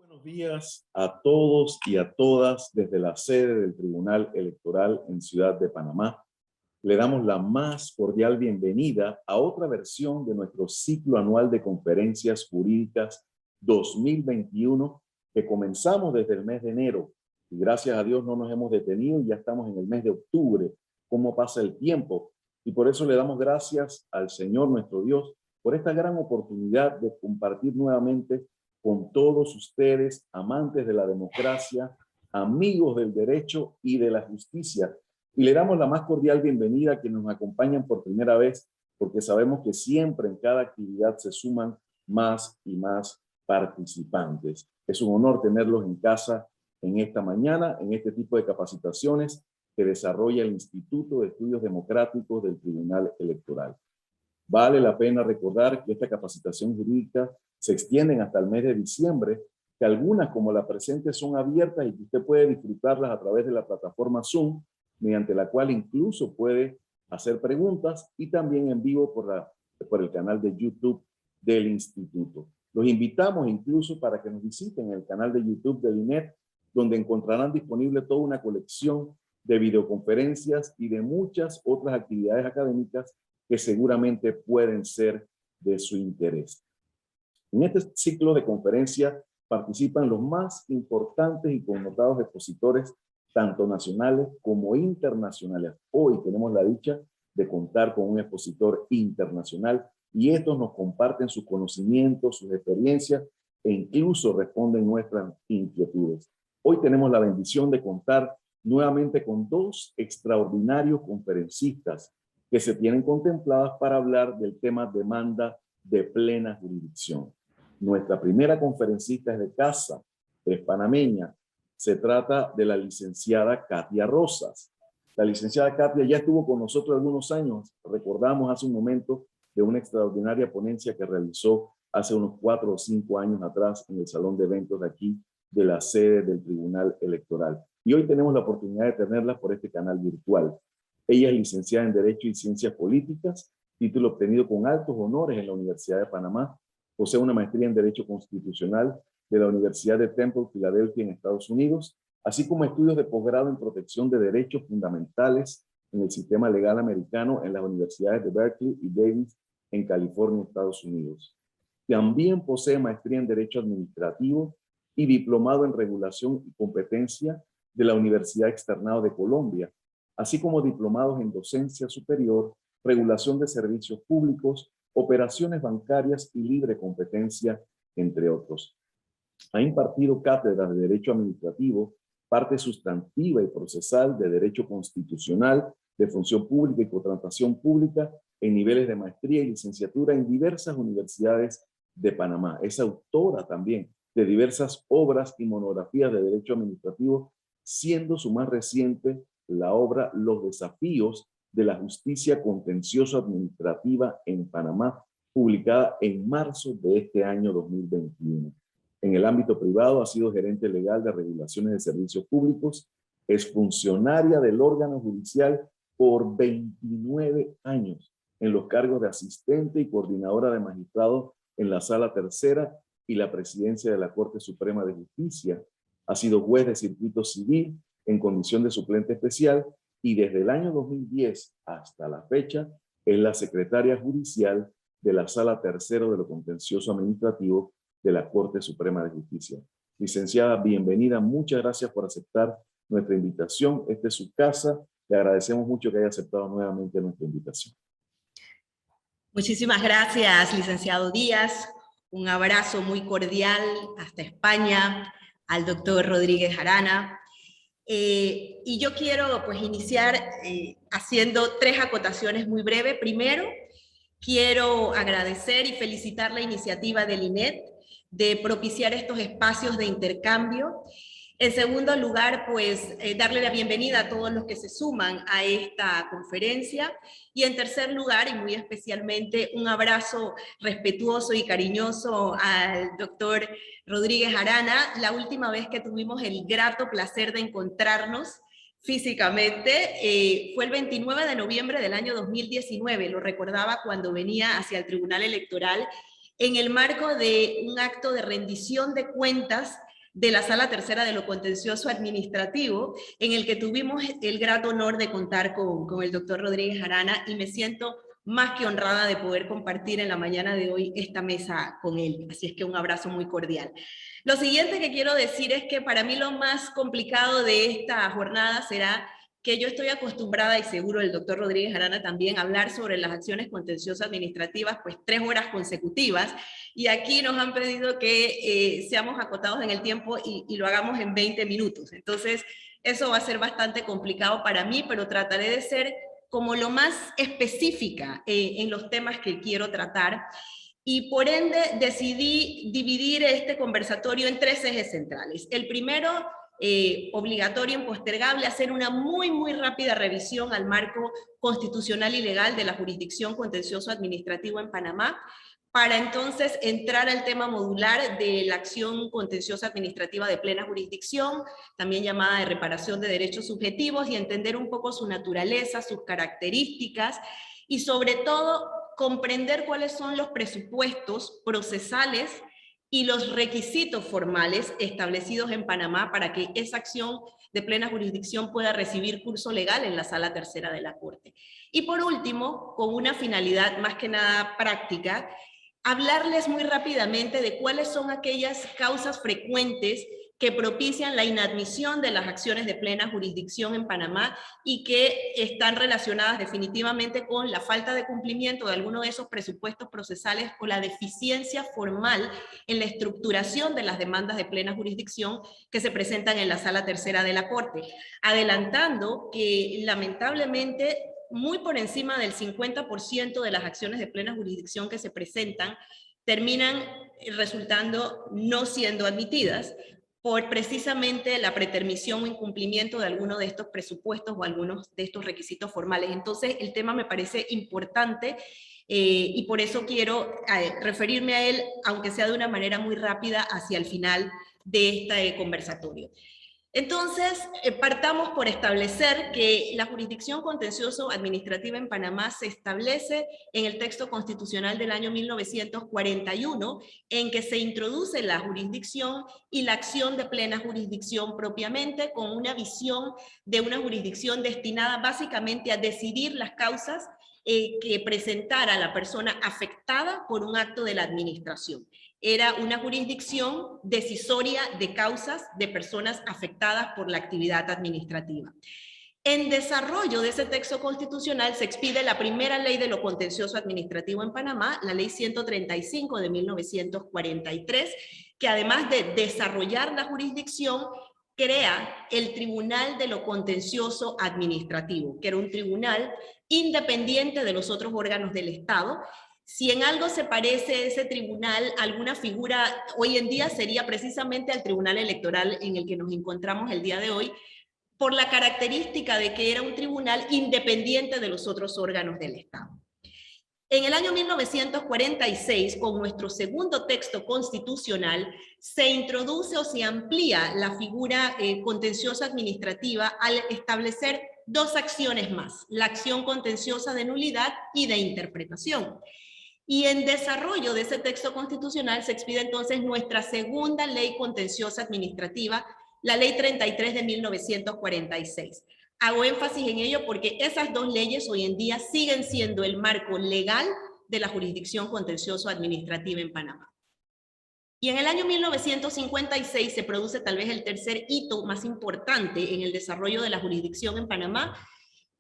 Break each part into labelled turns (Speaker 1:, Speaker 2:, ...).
Speaker 1: Buenos días a todos y a todas desde la sede del Tribunal Electoral en Ciudad de Panamá. Le damos la más cordial bienvenida a otra versión de nuestro ciclo anual de conferencias jurídicas 2021 que comenzamos desde el mes de enero y gracias a Dios no nos hemos detenido y ya estamos en el mes de octubre. ¿Cómo pasa el tiempo? Y por eso le damos gracias al Señor nuestro Dios por esta gran oportunidad de compartir nuevamente con todos ustedes, amantes de la democracia, amigos del derecho y de la justicia. Y le damos la más cordial bienvenida a quienes nos acompañan por primera vez, porque sabemos que siempre en cada actividad se suman más y más participantes. Es un honor tenerlos en casa en esta mañana, en este tipo de capacitaciones que desarrolla el Instituto de Estudios Democráticos del Tribunal Electoral. Vale la pena recordar que esta capacitación jurídica se extienden hasta el mes de diciembre, que algunas como la presente son abiertas y que usted puede disfrutarlas a través de la plataforma Zoom, mediante la cual incluso puede hacer preguntas y también en vivo por el canal de YouTube del Instituto. Los invitamos incluso para que nos visiten el canal de YouTube del INET, donde encontrarán disponible toda una colección de videoconferencias y de muchas otras actividades académicas que seguramente pueden ser de su interés. En este ciclo de conferencias participan los más importantes y connotados expositores, tanto nacionales como internacionales. Hoy tenemos la dicha de contar con un expositor internacional y estos nos comparten sus conocimientos, sus experiencias e incluso responden nuestras inquietudes. Hoy tenemos la bendición de contar nuevamente con dos extraordinarios conferencistas que se tienen contempladas para hablar del tema demanda de plena jurisdicción. Nuestra primera conferencista es de casa, es panameña. Se trata de la licenciada Katia Rosas. La licenciada Katia ya estuvo con nosotros algunos años. Recordamos hace un momento de una extraordinaria ponencia que realizó hace unos 4 o 5 años atrás en el salón de eventos de aquí, de la sede del Tribunal Electoral. Y hoy tenemos la oportunidad de tenerla por este canal virtual. Ella es licenciada en Derecho y Ciencias Políticas, título obtenido con altos honores en la Universidad de Panamá. Posee una maestría en Derecho Constitucional de la Universidad de Temple, Filadelfia, en Estados Unidos, así como estudios de posgrado en Protección de Derechos Fundamentales en el sistema legal americano en las universidades de Berkeley y Davis, en California, Estados Unidos. También posee maestría en Derecho Administrativo y diplomado en Regulación y Competencia de la Universidad Externado de Colombia, así como diplomados en Docencia Superior, Regulación de Servicios Públicos, Operaciones Bancarias y Libre Competencia, entre otros. Ha impartido cátedras de Derecho Administrativo, parte sustantiva y procesal de Derecho Constitucional, de Función Pública y Contratación Pública en niveles de maestría y licenciatura en diversas universidades de Panamá. Es autora también de diversas obras y monografías de Derecho Administrativo, siendo su más reciente la obra Los desafíos de la justicia contencioso administrativa en Panamá, publicada en marzo de este año 2021. En el ámbito privado ha sido gerente legal de regulaciones de servicios públicos, es funcionaria del órgano judicial por 29 años en los cargos de asistente y coordinadora de magistrados en la Sala Tercera y la presidencia de la Corte Suprema de Justicia. Ha sido juez de circuito civil en condición de suplente especial y desde el año 2010 hasta la fecha es la secretaria judicial de la Sala Tercero de lo Contencioso Administrativo de la Corte Suprema de Justicia. Licenciada, bienvenida. Muchas gracias por aceptar nuestra invitación. Esta es su casa. Le agradecemos mucho que haya aceptado nuevamente nuestra invitación.
Speaker 2: Muchísimas gracias, licenciado Díaz. Un abrazo muy cordial hasta España, al doctor Rodríguez Arana. Y yo quiero pues iniciar haciendo 3 acotaciones muy breves. Primero, quiero agradecer y felicitar la iniciativa del INET de propiciar estos espacios de intercambio. En segundo lugar, pues darle la bienvenida a todos los que se suman a esta conferencia. Y en tercer lugar, y muy especialmente, un abrazo respetuoso y cariñoso al doctor Rodríguez Arana. La última vez que tuvimos el grato placer de encontrarnos físicamente fue el 29 de noviembre del año 2019. Lo recordaba cuando venía hacia el Tribunal Electoral en el marco de un acto de rendición de cuentas de la Sala Tercera de lo Contencioso Administrativo, en el que tuvimos el grato honor de contar con el doctor Rodríguez Arana, y me siento más que honrada de poder compartir en la mañana de hoy esta mesa con él. Así es que un abrazo muy cordial. Lo siguiente que quiero decir es que para mí lo más complicado de esta jornada será que yo estoy acostumbrada, y seguro el doctor Rodríguez Arana también, a hablar sobre las acciones contenciosas administrativas, pues 3 horas consecutivas, y aquí nos han pedido que seamos acotados en el tiempo y lo hagamos en 20 minutos. Entonces, eso va a ser bastante complicado para mí, pero trataré de ser como lo más específica en los temas que quiero tratar, y por ende decidí dividir este conversatorio en 3 ejes centrales. El primero, obligatorio, impostergable, hacer una muy rápida revisión al marco constitucional y legal de la jurisdicción contencioso administrativo en Panamá, para entonces entrar al tema modular de la acción contenciosa administrativa de plena jurisdicción, también llamada de reparación de derechos subjetivos, y entender un poco su naturaleza, sus características, y sobre todo comprender cuáles son los presupuestos procesales y los requisitos formales establecidos en Panamá para que esa acción de plena jurisdicción pueda recibir curso legal en la Sala Tercera de la Corte. Y por último, con una finalidad más que nada práctica, hablarles muy rápidamente de cuáles son aquellas causas frecuentes que propician la inadmisión de las acciones de plena jurisdicción en Panamá y que están relacionadas definitivamente con la falta de cumplimiento de alguno de esos presupuestos procesales o la deficiencia formal en la estructuración de las demandas de plena jurisdicción que se presentan en la Sala Tercera de la Corte. Adelantando que lamentablemente muy por encima del 50% de las acciones de plena jurisdicción que se presentan terminan resultando no siendo admitidas por precisamente la pretermisión o incumplimiento de alguno de estos presupuestos o algunos de estos requisitos formales. Entonces, el tema me parece importante y por eso quiero referirme a él, aunque sea de una manera muy rápida, hacia el final de este conversatorio. Entonces, partamos por establecer que la jurisdicción contencioso administrativa en Panamá se establece en el texto constitucional del año 1941, en que se introduce la jurisdicción y la acción de plena jurisdicción propiamente, con una visión de una jurisdicción destinada básicamente a decidir las causas que presentara la persona afectada por un acto de la administración. Era una jurisdicción decisoria de causas de personas afectadas por la actividad administrativa. En desarrollo de ese texto constitucional se expide la primera ley de lo contencioso administrativo en Panamá, la ley 135 de 1943, que además de desarrollar la jurisdicción, crea el Tribunal de lo Contencioso Administrativo, que era un tribunal independiente de los otros órganos del Estado. Si en algo se parece ese tribunal a alguna figura, hoy en día sería precisamente al Tribunal Electoral en el que nos encontramos el día de hoy, por la característica de que era un tribunal independiente de los otros órganos del Estado. En el año 1946, con nuestro segundo texto constitucional, se introduce o se amplía la figura contenciosa administrativa al establecer 2 acciones más, la acción contenciosa de nulidad y de interpretación. Y en desarrollo de ese texto constitucional se expide entonces nuestra segunda ley contenciosa administrativa, la ley 33 de 1946. Hago énfasis en ello porque esas 2 leyes hoy en día siguen siendo el marco legal de la jurisdicción contencioso administrativa en Panamá. Y en el año 1956 se produce tal vez el tercer hito más importante en el desarrollo de la jurisdicción en Panamá,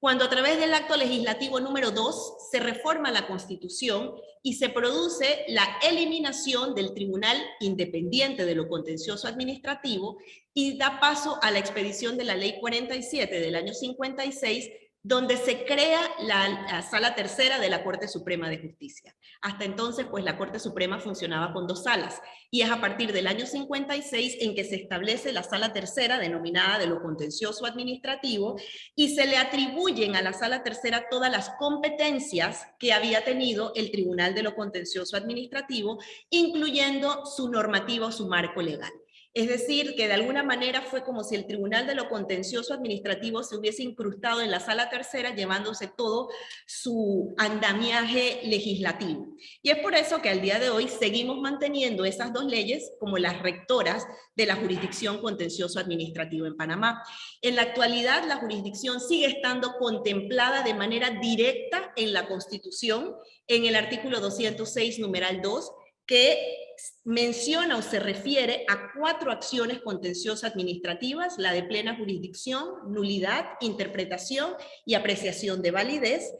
Speaker 2: cuando a través del acto legislativo número 2 se reforma la Constitución y se produce la eliminación del Tribunal Independiente de lo Contencioso Administrativo y da paso a la expedición de la Ley 47 del año 56, donde se crea la Sala Tercera de la Corte Suprema de Justicia. Hasta entonces, pues la Corte Suprema funcionaba con 2 salas, y es a partir del año 56 en que se establece la Sala Tercera, denominada de lo contencioso administrativo, y se le atribuyen a la Sala Tercera todas las competencias que había tenido el Tribunal de lo Contencioso Administrativo, incluyendo su normativa o su marco legal. Es decir, que de alguna manera fue como si el Tribunal de lo Contencioso Administrativo se hubiese incrustado en la Sala Tercera, llevándose todo su andamiaje legislativo. Y es por eso que al día de hoy seguimos manteniendo esas dos leyes como las rectoras de la jurisdicción contencioso administrativo en Panamá. En la actualidad, la jurisdicción sigue estando contemplada de manera directa en la Constitución, en el artículo 206, numeral 2, que menciona o se refiere a 4 acciones contenciosas administrativas: la de plena jurisdicción, nulidad, interpretación y apreciación de validez,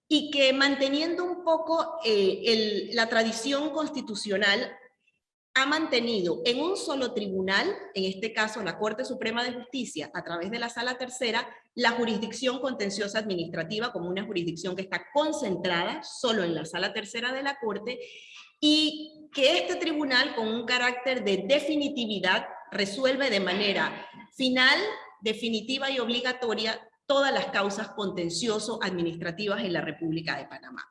Speaker 2: y que, manteniendo un poco la tradición constitucional, ha mantenido en un solo tribunal, en este caso la Corte Suprema de Justicia, a través de la Sala Tercera, la jurisdicción contenciosa administrativa como una jurisdicción que está concentrada solo en la Sala Tercera de la Corte, y que este tribunal, con un carácter de definitividad, resuelve de manera final, definitiva y obligatoria todas las causas contencioso-administrativas en la República de Panamá.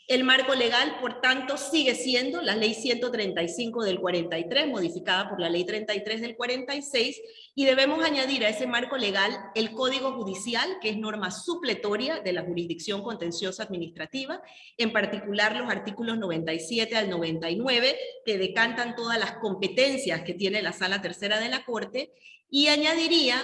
Speaker 2: El marco legal, por tanto, sigue siendo la Ley 135 del 43, modificada por la Ley 33 del 46, y debemos añadir a ese marco legal el Código Judicial, que es norma supletoria de la jurisdicción contenciosa administrativa, en particular los artículos 97 al 99, que decantan todas las competencias que tiene la Sala Tercera de la Corte, y añadiría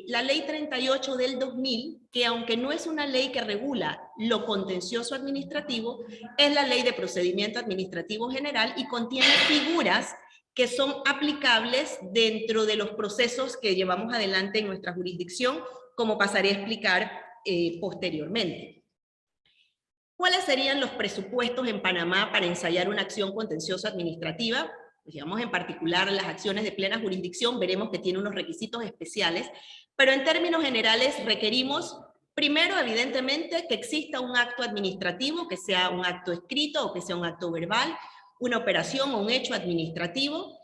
Speaker 2: la Ley 38 del 2000, que aunque no es una ley que regula lo contencioso administrativo, es la Ley de Procedimiento Administrativo General y contiene figuras que son aplicables dentro de los procesos que llevamos adelante en nuestra jurisdicción, como pasaré a explicar posteriormente. ¿Cuáles serían los presupuestos en Panamá para ensayar una acción contenciosa administrativa? Pues digamos, en particular las acciones de plena jurisdicción, veremos que tiene unos requisitos especiales, pero en términos generales requerimos, primero, evidentemente, que exista un acto administrativo, que sea un acto escrito o que sea un acto verbal, una operación o un hecho administrativo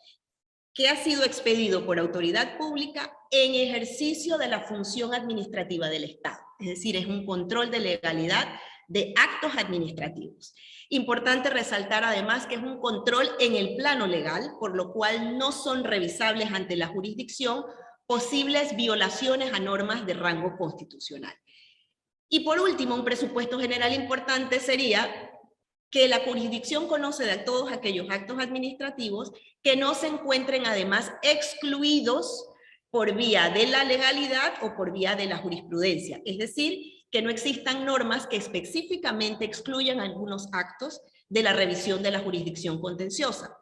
Speaker 2: que ha sido expedido por autoridad pública en ejercicio de la función administrativa del Estado. Es decir, es un control de legalidad de actos administrativos. Importante resaltar además que es un control en el plano legal, por lo cual no son revisables ante la jurisdicción posibles violaciones a normas de rango constitucional. Y por último, un presupuesto general importante sería que la jurisdicción conoce de todos aquellos actos administrativos que no se encuentren además excluidos por vía de la legalidad o por vía de la jurisprudencia. Es decir, que no existan normas que específicamente excluyan algunos actos de la revisión de la jurisdicción contenciosa.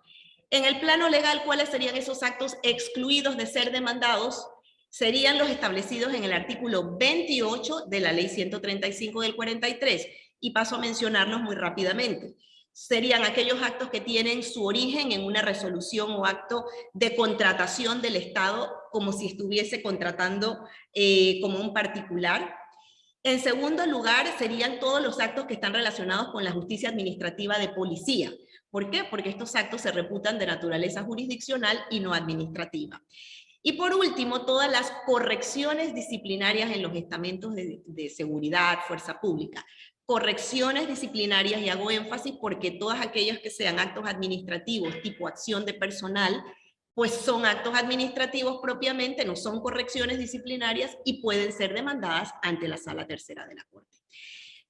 Speaker 2: En el plano legal, ¿cuáles serían esos actos excluidos de ser demandados? Serían los establecidos en el artículo 28 de la Ley 135 del 43, y paso a mencionarlos muy rápidamente. Serían aquellos actos que tienen su origen en una resolución o acto de contratación del Estado, como si estuviese contratando como un particular. En segundo lugar, serían todos los actos que están relacionados con la justicia administrativa de policía. ¿Por qué? Porque estos actos se reputan de naturaleza jurisdiccional y no administrativa. Y por último, todas las correcciones disciplinarias en los estamentos de seguridad, fuerza pública. Correcciones disciplinarias, y hago énfasis porque todas aquellas que sean actos administrativos tipo acción de personal, pues son actos administrativos propiamente, no son correcciones disciplinarias y pueden ser demandadas ante la Sala Tercera de la Corte.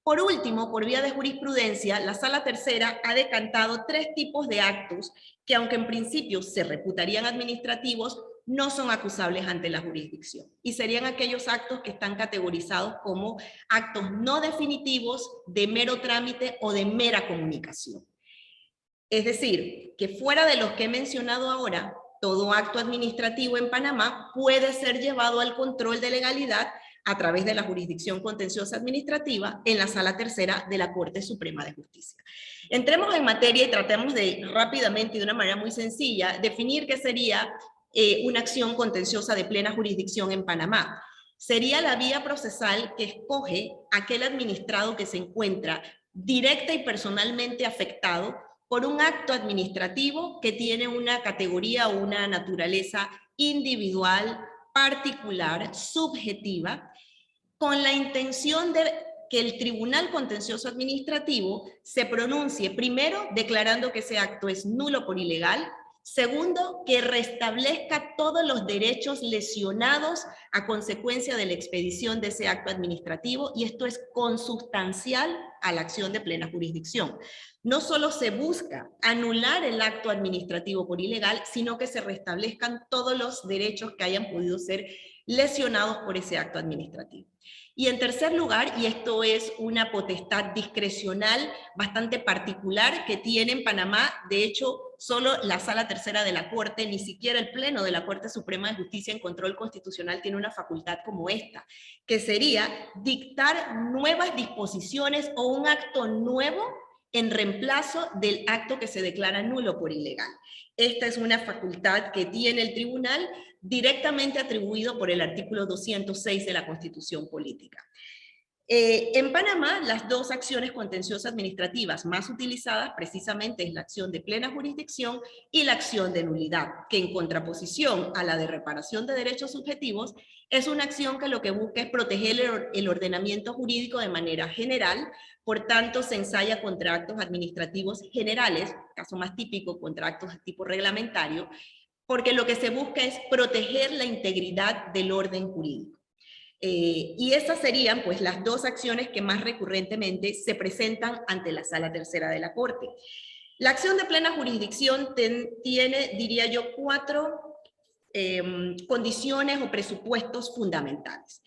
Speaker 2: Por último, por vía de jurisprudencia, la Sala Tercera ha decantado 3 tipos de actos que, aunque en principio se reputarían administrativos, no son acusables ante la jurisdicción. Y serían aquellos actos que están categorizados como actos no definitivos, de mero trámite o de mera comunicación. Es decir, que fuera de los que he mencionado ahora, todo acto administrativo en Panamá puede ser llevado al control de legalidad a través de la jurisdicción contenciosa administrativa en la Sala Tercera de la Corte Suprema de Justicia. Entremos en materia y tratemos de rápidamente y de una manera muy sencilla definir qué sería una acción contenciosa de plena jurisdicción en Panamá. Sería la vía procesal que escoge aquel administrado que se encuentra directa y personalmente afectado por un acto administrativo que tiene una categoría o una naturaleza individual, particular, subjetiva, con la intención de que el Tribunal Contencioso Administrativo se pronuncie primero declarando que ese acto es nulo por ilegal Segundo, que restablezca todos los derechos lesionados a consecuencia de la expedición de ese acto administrativo, y esto es consustancial a la acción de plena jurisdicción. No solo se busca anular el acto administrativo por ilegal, sino que se restablezcan todos los derechos que hayan podido ser lesionados por ese acto administrativo. Y en tercer lugar, y esto es una potestad discrecional bastante particular que tiene en Panamá, de hecho, solo la Sala Tercera de la Corte, ni siquiera el Pleno de la Corte Suprema de Justicia en Control Constitucional tiene una facultad como esta, que sería dictar nuevas disposiciones o un acto nuevo en reemplazo del acto que se declara nulo por ilegal. Esta es una facultad que tiene el tribunal directamente atribuido por el artículo 206 de la Constitución Política. En Panamá, las dos acciones contenciosas administrativas más utilizadas precisamente es la acción de plena jurisdicción y la acción de nulidad, que en contraposición a la de reparación de derechos subjetivos, es una acción que lo que busca es proteger el ordenamiento jurídico de manera general, por tanto se ensaya contra actos administrativos generales, caso más típico contra actos de tipo reglamentario, porque lo que se busca es proteger la integridad del orden jurídico. Y esas serían pues las dos acciones que más recurrentemente se presentan ante la Sala Tercera de la Corte. La acción de plena jurisdicción tiene, diría yo, cuatro condiciones o presupuestos fundamentales.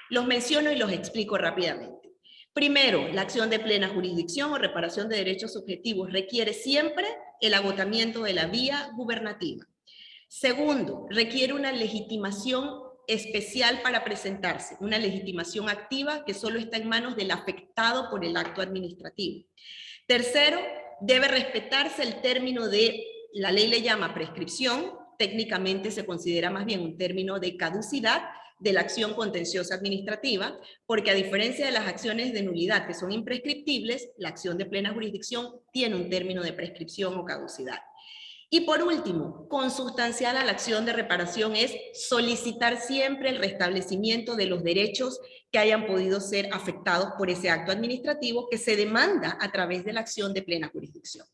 Speaker 2: Los menciono y los explico rápidamente. Primero, la acción de plena jurisdicción o reparación de derechos subjetivos requiere siempre el agotamiento de la vía gubernativa. Segundo, requiere una legitimación especial para presentarse, una legitimación activa que solo está en manos del afectado por el acto administrativo. Tercero, debe respetarse el término de, la ley le llama prescripción, técnicamente se considera más bien un término de caducidad de la acción contenciosa administrativa, porque a diferencia de las acciones de nulidad que son imprescriptibles, la acción de plena jurisdicción tiene un término de prescripción o caducidad. Y por último, consustancial a la acción de reparación es solicitar siempre el restablecimiento de los derechos que hayan podido ser afectados por ese acto administrativo que se demanda a través de la acción de plena jurisdicción.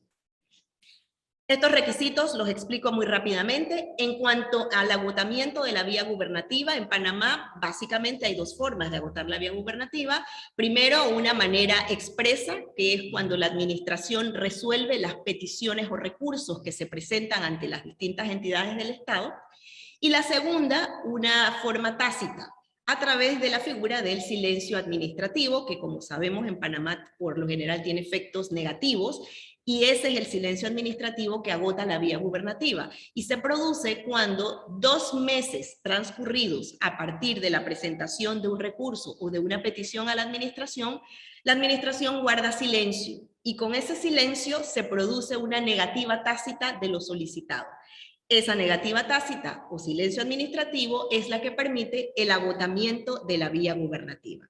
Speaker 2: Estos requisitos los explico muy rápidamente. En cuanto al agotamiento de la vía gubernativa, en Panamá básicamente hay dos formas de agotar la vía gubernativa. Primero, una manera expresa, que es cuando la administración resuelve las peticiones o recursos que se presentan ante las distintas entidades del Estado. Y la segunda, una forma tácita, a través de la figura del silencio administrativo, que como sabemos en Panamá por lo general tiene efectos negativos, y ese es el silencio administrativo que agota la vía gubernativa. Y se produce cuando 2 meses transcurridos a partir de la presentación de un recurso o de una petición a la administración guarda silencio. Y con ese silencio se produce una negativa tácita de lo solicitado. Esa negativa tácita o silencio administrativo es la que permite el agotamiento de la vía gubernativa.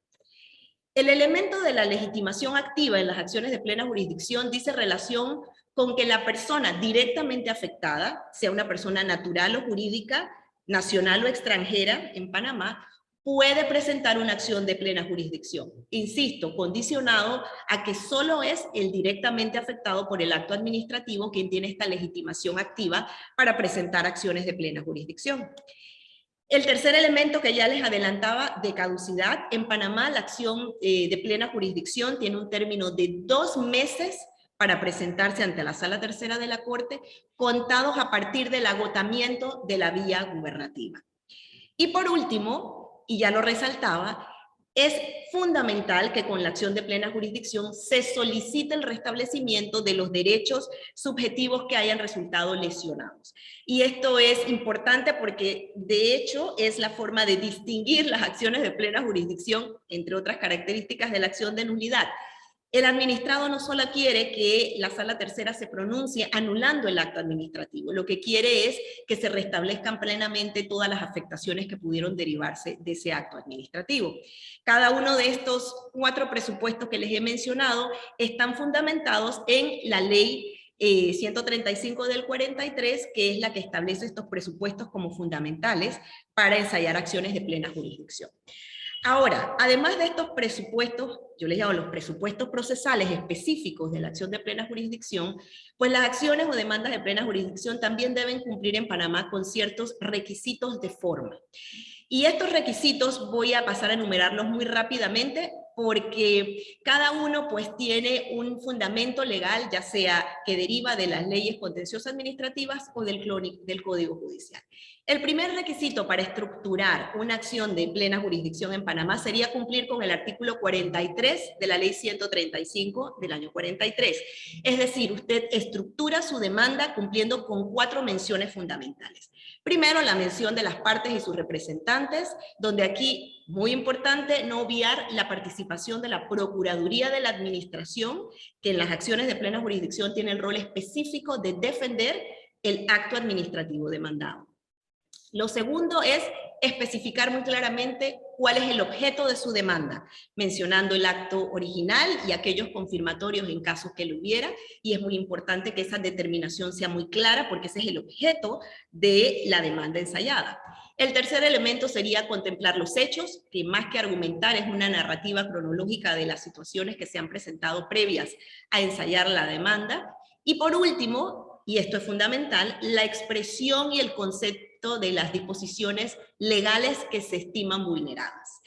Speaker 2: El elemento de la legitimación activa en las acciones de plena jurisdicción dice relación con que la persona directamente afectada, sea una persona natural o jurídica, nacional o extranjera en Panamá, puede presentar una acción de plena jurisdicción. Insisto, condicionado a que solo es el directamente afectado por el acto administrativo quien tiene esta legitimación activa para presentar acciones de plena jurisdicción. El tercer elemento que ya les adelantaba de caducidad, en Panamá la acción de plena jurisdicción tiene un término de 2 meses para presentarse ante la Sala Tercera de la Corte, contados a partir del agotamiento de la vía gubernativa. Y por último, y ya lo resaltaba, es fundamental que con la acción de plena jurisdicción se solicite el restablecimiento de los derechos subjetivos que hayan resultado lesionados. Y esto es importante porque de hecho es la forma de distinguir las acciones de plena jurisdicción, entre otras características de la acción de nulidad. El administrado no solo quiere que la Sala Tercera se pronuncie anulando el acto administrativo, lo que quiere es que se restablezcan plenamente todas las afectaciones que pudieron derivarse de ese acto administrativo. Cada uno de estos 4 presupuestos que les he mencionado están fundamentados en la ley 135 del 43, que es la que establece estos presupuestos como fundamentales para ensayar acciones de plena jurisdicción. Ahora, además de estos presupuestos, yo les llamo los presupuestos procesales específicos de la acción de plena jurisdicción, pues las acciones o demandas de plena jurisdicción también deben cumplir en Panamá con ciertos requisitos de forma. Y estos requisitos voy a pasar a enumerarlos muy rápidamente porque cada uno pues tiene un fundamento legal, ya sea que deriva de las leyes contenciosas administrativas o del Código Judicial. El primer requisito para estructurar una acción de plena jurisdicción en Panamá sería cumplir con el artículo 43 de la ley 135 del año 43. Es decir, usted estructura su demanda cumpliendo con 4 menciones fundamentales. Primero, la mención de las partes y sus representantes, donde aquí, muy importante, no obviar la participación de la Procuraduría de la Administración, que en las acciones de plena jurisdicción tiene el rol específico de defender el acto administrativo demandado. Lo segundo es especificar muy claramente cuál es el objeto de su demanda, mencionando el acto original y aquellos confirmatorios en caso que lo hubiera, y es muy importante que esa determinación sea muy clara porque ese es el objeto de la demanda ensayada. El tercer elemento sería contemplar los hechos, que más que argumentar es una narrativa cronológica de las situaciones que se han presentado previas a ensayar la demanda. Y por último, y esto es fundamental, la expresión y el concepto de las disposiciones legales que se estiman vulneradas.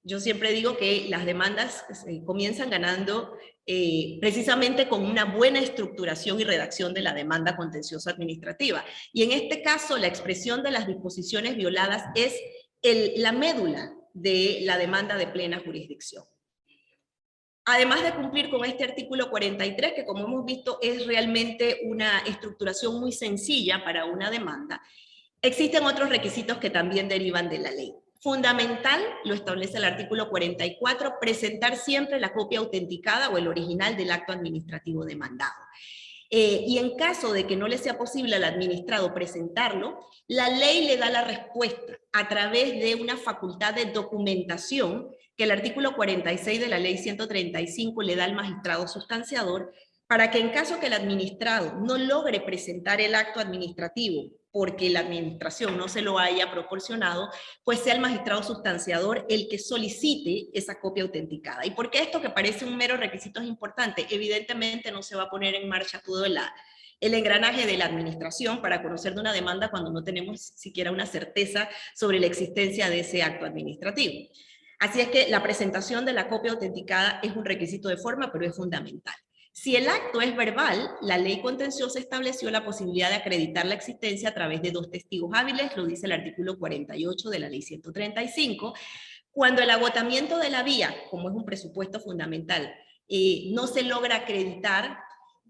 Speaker 2: Yo siempre digo que las demandas comienzan ganando precisamente con una buena estructuración y redacción de la demanda contenciosa administrativa. Y en este caso, la expresión de las disposiciones violadas es la médula de la demanda de plena jurisdicción. Además de cumplir con este artículo 43, que como hemos visto es realmente una estructuración muy sencilla para una demanda, existen otros requisitos que también derivan de la ley. Fundamental, lo establece el artículo 44, presentar siempre la copia autenticada o el original del acto administrativo demandado. Y en caso de que no le sea posible al administrado presentarlo, la ley le da la respuesta a través de una facultad de documentación que el artículo 46 de la ley 135 le da al magistrado sustanciador, para que en caso que el administrado no logre presentar el acto administrativo porque la administración no se lo haya proporcionado, pues sea el magistrado sustanciador el que solicite esa copia autenticada. ¿Y por qué esto, que parece un mero requisito, es importante? Evidentemente no se va a poner en marcha todo el engranaje de la administración para conocer de una demanda cuando no tenemos siquiera una certeza sobre la existencia de ese acto administrativo. Así es que la presentación de la copia autenticada es un requisito de forma, pero es fundamental. Si el acto es verbal, la ley contenciosa estableció la posibilidad de acreditar la existencia a través de 2 testigos hábiles, lo dice el artículo 48 de la ley 135. Cuando el agotamiento de la vía, como es un presupuesto fundamental, no se logra acreditar,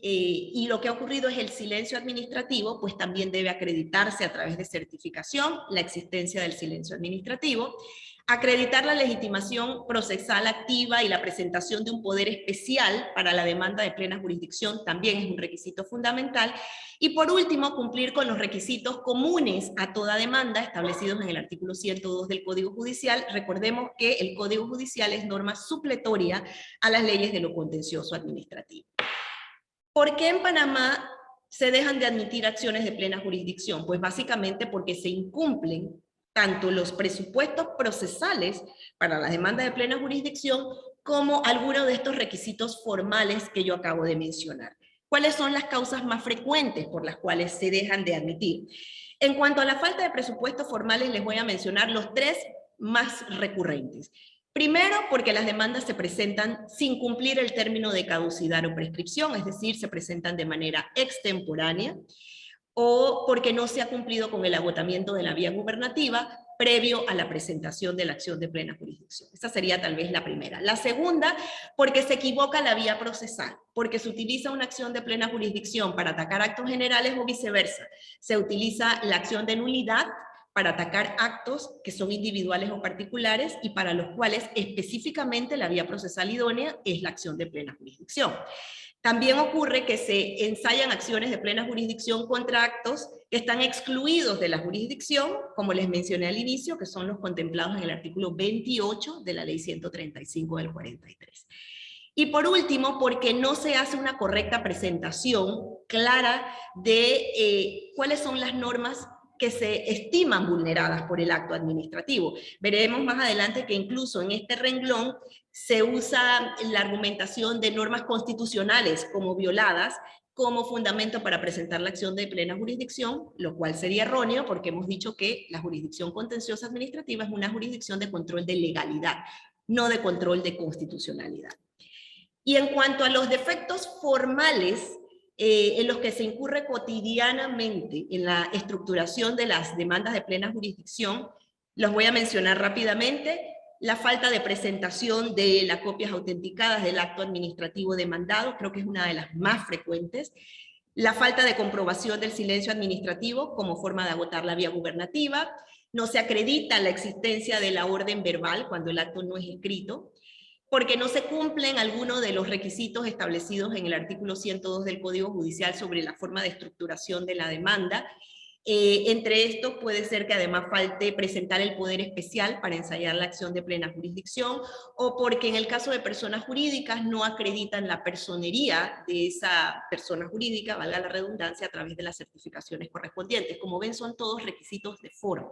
Speaker 2: y lo que ha ocurrido es el silencio administrativo, pues también debe acreditarse a través de certificación la existencia del silencio administrativo. Acreditar la legitimación procesal activa y la presentación de un poder especial para la demanda de plena jurisdicción también es un requisito fundamental. Y por último, cumplir con los requisitos comunes a toda demanda establecidos en el artículo 102 del Código Judicial. Recordemos que el Código Judicial es norma supletoria a las leyes de lo contencioso administrativo. ¿Por qué en Panamá se dejan de admitir acciones de plena jurisdicción? Pues básicamente porque se incumplen tanto los presupuestos procesales para la demanda de plena jurisdicción como algunos de estos requisitos formales que yo acabo de mencionar. ¿Cuáles son las causas más frecuentes por las cuales se dejan de admitir? En cuanto a la falta de presupuestos formales, les voy a mencionar los 3 más recurrentes. Primero, porque las demandas se presentan sin cumplir el término de caducidad o prescripción, es decir, se presentan de manera extemporánea, o porque no se ha cumplido con el agotamiento de la vía gubernativa previo a la presentación de la acción de plena jurisdicción. Esa sería tal vez la primera. La segunda, porque se equivoca la vía procesal, porque se utiliza una acción de plena jurisdicción para atacar actos generales o viceversa. Se utiliza la acción de nulidad para atacar actos que son individuales o particulares y para los cuales específicamente la vía procesal idónea es la acción de plena jurisdicción. También ocurre que se ensayan acciones de plena jurisdicción contra actos que están excluidos de la jurisdicción, como les mencioné al inicio, que son los contemplados en el artículo 28 de la ley 135 del 43. Y por último, porque no se hace una correcta presentación clara de cuáles son las normas que se estiman vulneradas por el acto administrativo. Veremos más adelante que incluso en este renglón se usa la argumentación de normas constitucionales como violadas como fundamento para presentar la acción de plena jurisdicción, lo cual sería erróneo porque hemos dicho que la jurisdicción contenciosa administrativa es una jurisdicción de control de legalidad, no de control de constitucionalidad. Y en cuanto a los defectos formales en los que se incurre cotidianamente en la estructuración de las demandas de plena jurisdicción, los voy a mencionar rápidamente. La falta de presentación de las copias autenticadas del acto administrativo demandado, creo que es una de las más frecuentes. La falta de comprobación del silencio administrativo como forma de agotar la vía gubernativa. No se acredita la existencia de la orden verbal cuando el acto no es escrito, porque no se cumplen algunos de los requisitos establecidos en el artículo 102 del Código Judicial sobre la forma de estructuración de la demanda. Entre estos puede ser que además falte presentar el poder especial para ensayar la acción de plena jurisdicción, o porque en el caso de personas jurídicas no acreditan la personería de esa persona jurídica, valga la redundancia, a través de las certificaciones correspondientes. Como ven, son todos requisitos de forma.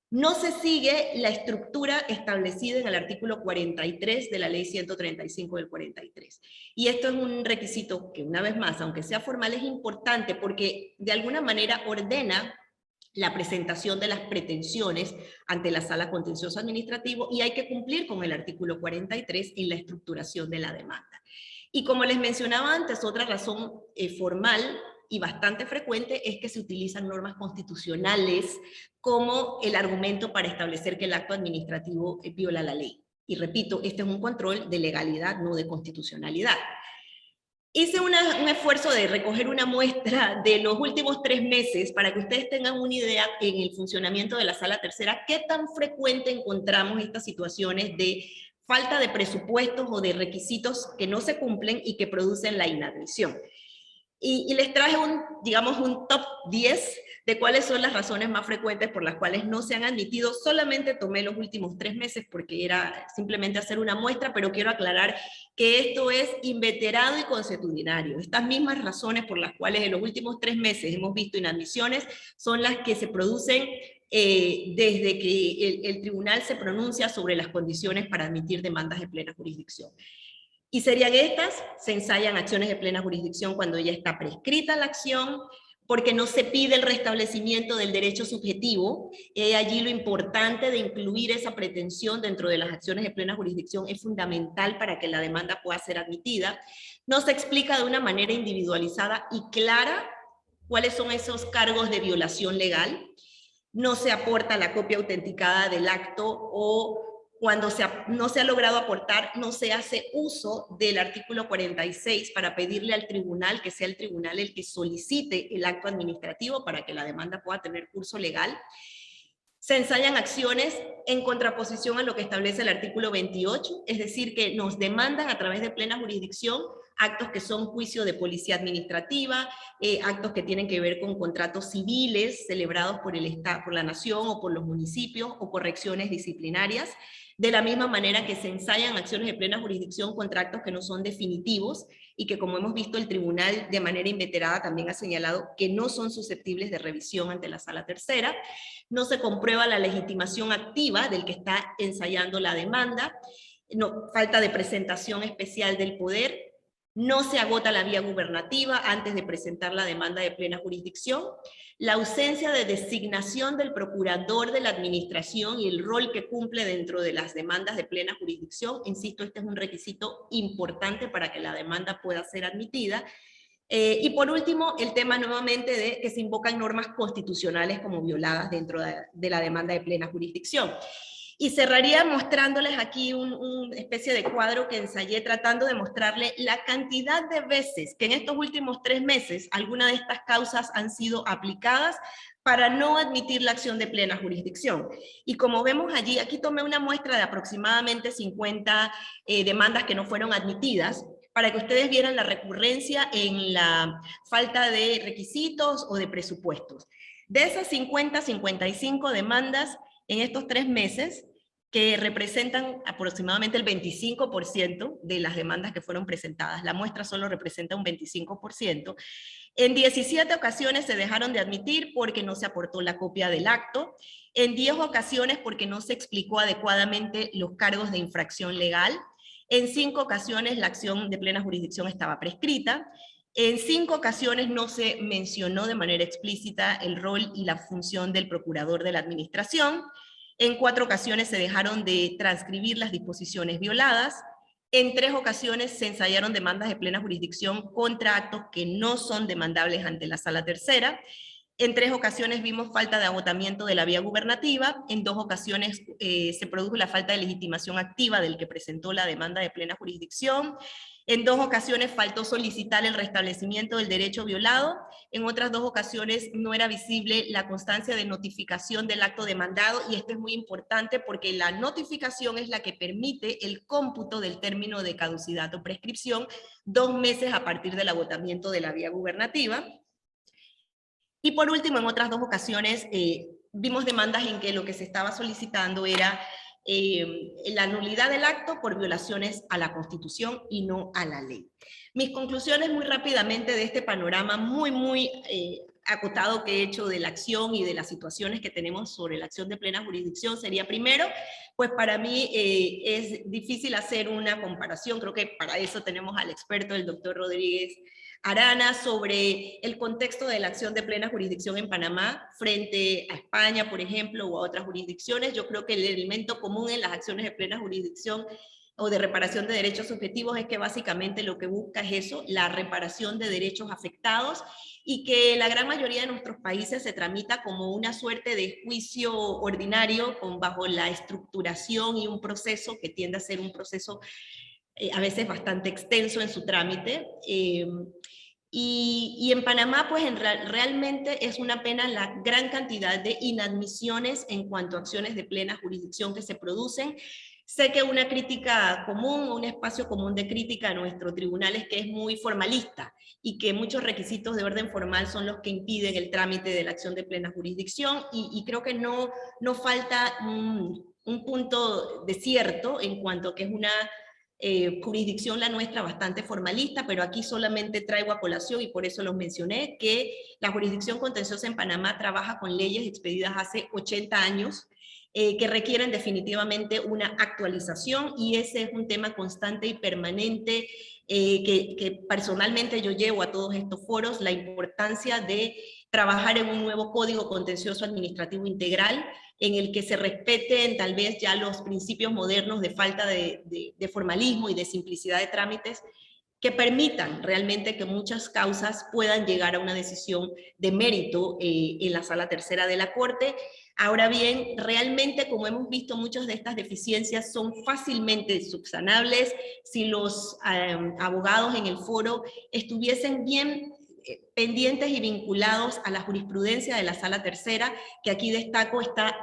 Speaker 2: No se sigue la estructura establecida en el artículo 43 de la ley 135 del 43. Y esto es un requisito que, una vez más, aunque sea formal, es importante porque de alguna manera ordena la presentación de las pretensiones ante la sala contencioso administrativo, y hay que cumplir con el artículo 43 en la estructuración de la demanda. Y como les mencionaba antes, otra razón formal y bastante frecuente es que se utilizan normas constitucionales como el argumento para establecer que el acto administrativo viola la ley. Y repito, este es un control de legalidad, no de constitucionalidad. Hice un esfuerzo de recoger una muestra de los últimos 3 meses para que ustedes tengan una idea en el funcionamiento de la Sala Tercera, qué tan frecuente encontramos estas situaciones de falta de presupuestos o de requisitos que no se cumplen y que producen la inadmisión. Y les traje digamos, un top 10 de cuáles son las razones más frecuentes por las cuales no se han admitido. Solamente tomé los últimos 3 meses porque era simplemente hacer una muestra, pero quiero aclarar que esto es inveterado y consuetudinario. Estas mismas razones por las cuales en los últimos 3 meses hemos visto inadmisiones son las que se producen desde que el tribunal se pronuncia sobre las condiciones para admitir demandas de plena jurisdicción. Y serían estas: se ensayan acciones de plena jurisdicción cuando ya está prescrita la acción, porque no se pide el restablecimiento del derecho subjetivo. Allí lo importante de incluir esa pretensión dentro de las acciones de plena jurisdicción es fundamental para que la demanda pueda ser admitida. No se explica de una manera individualizada y clara cuáles son esos cargos de violación legal. No se aporta la copia autenticada del acto, o cuando no se ha logrado aportar, no se hace uso del artículo 46 para pedirle al tribunal que sea el tribunal el que solicite el acto administrativo para que la demanda pueda tener curso legal. Se ensayan acciones en contraposición a lo que establece el artículo 28, es decir, que nos demandan a través de plena jurisdicción actos que son juicio de policía administrativa, actos que tienen que ver con contratos civiles celebrados por el Estado, por la nación o por los municipios, o correcciones disciplinarias. De la misma manera que se ensayan acciones de plena jurisdicción contra actos que no son definitivos y que, como hemos visto, el tribunal de manera inveterada también ha señalado que no son susceptibles de revisión ante la Sala Tercera. No se comprueba la legitimación activa del que está ensayando la demanda. No, falta de presentación especial del poder. No se agota la vía gubernativa antes de presentar la demanda de plena jurisdicción. La ausencia de designación del procurador de la administración y el rol que cumple dentro de las demandas de plena jurisdicción. Insisto, este es un requisito importante para que la demanda pueda ser admitida. Y por último, el tema nuevamente de que se invocan normas constitucionales como violadas dentro de la demanda de plena jurisdicción. Y cerraría mostrándoles aquí una especie de cuadro que ensayé tratando de mostrarle la cantidad de veces que en estos últimos 3 meses alguna de estas causas han sido aplicadas para no admitir la acción de plena jurisdicción. Y como vemos allí, aquí tomé una muestra de aproximadamente 50 demandas que no fueron admitidas, para que ustedes vieran la recurrencia en la falta de requisitos o de presupuestos. De esas 50, 55 demandas, en estos 3 meses, que representan aproximadamente el 25% de las demandas que fueron presentadas. La muestra solo representa un 25%. En 17 ocasiones se dejaron de admitir porque no se aportó la copia del acto. En 10 ocasiones porque no se explicó adecuadamente los cargos de infracción legal. En 5 ocasiones la acción de plena jurisdicción estaba prescrita. En 5 ocasiones no se mencionó de manera explícita el rol y la función del procurador de la administración. En 4 ocasiones se dejaron de transcribir las disposiciones violadas. En 3 ocasiones se ensayaron demandas de plena jurisdicción contra actos que no son demandables ante la Sala Tercera. En 3 ocasiones vimos falta de agotamiento de la vía gubernativa. En 2 ocasiones se produjo la falta de legitimación activa del que presentó la demanda de plena jurisdicción. En 2 ocasiones faltó solicitar el restablecimiento del derecho violado. En otras 2 ocasiones no era visible la constancia de notificación del acto demandado, y esto es muy importante porque la notificación es la que permite el cómputo del término de caducidad o prescripción 2 meses a partir del agotamiento de la vía gubernativa. Y por último, en otras 2 ocasiones vimos demandas en que lo que se estaba solicitando era la nulidad del acto por violaciones a la Constitución y no a la ley. Mis conclusiones muy rápidamente de este panorama muy acotado que he hecho de la acción y de las situaciones que tenemos sobre la acción de plena jurisdicción sería: primero, pues para mí es difícil hacer una comparación, creo que para eso tenemos al experto, el doctor Rodríguez Arana, sobre el contexto de la acción de plena jurisdicción en Panamá frente a España, por ejemplo, o a otras jurisdicciones. Yo creo que el elemento común en las acciones de plena jurisdicción o de reparación de derechos subjetivos es que básicamente lo que busca es eso, la reparación de derechos afectados, y que la gran mayoría de nuestros países se tramita como una suerte de juicio ordinario bajo la estructuración y un proceso que tiende a ser un proceso a veces bastante extenso en su trámite. Y en Panamá, pues realmente es una pena la gran cantidad de inadmisiones en cuanto a acciones de plena jurisdicción que se producen. Sé que una crítica común, un espacio común de crítica a nuestro tribunal es que es muy formalista y que muchos requisitos de orden formal son los que impiden el trámite de la acción de plena jurisdicción, y creo que no falta un punto de cierto en cuanto a que es una jurisdicción la nuestra bastante formalista, pero aquí solamente traigo a colación, y por eso los mencioné, que la jurisdicción contenciosa en Panamá trabaja con leyes expedidas hace 80 años, que requieren definitivamente una actualización, y ese es un tema constante y permanente que personalmente yo llevo a todos estos foros, la importancia de trabajar en un nuevo código contencioso administrativo integral en el que se respeten tal vez ya los principios modernos de falta de formalismo y de simplicidad de trámites, que permitan realmente que muchas causas puedan llegar a una decisión de mérito en la Sala Tercera de la Corte. Ahora bien, realmente, como hemos visto, muchas de estas deficiencias son fácilmente subsanables si los abogados en el foro estuviesen bien pendientes y vinculados a la jurisprudencia de la Sala Tercera, que aquí destaco está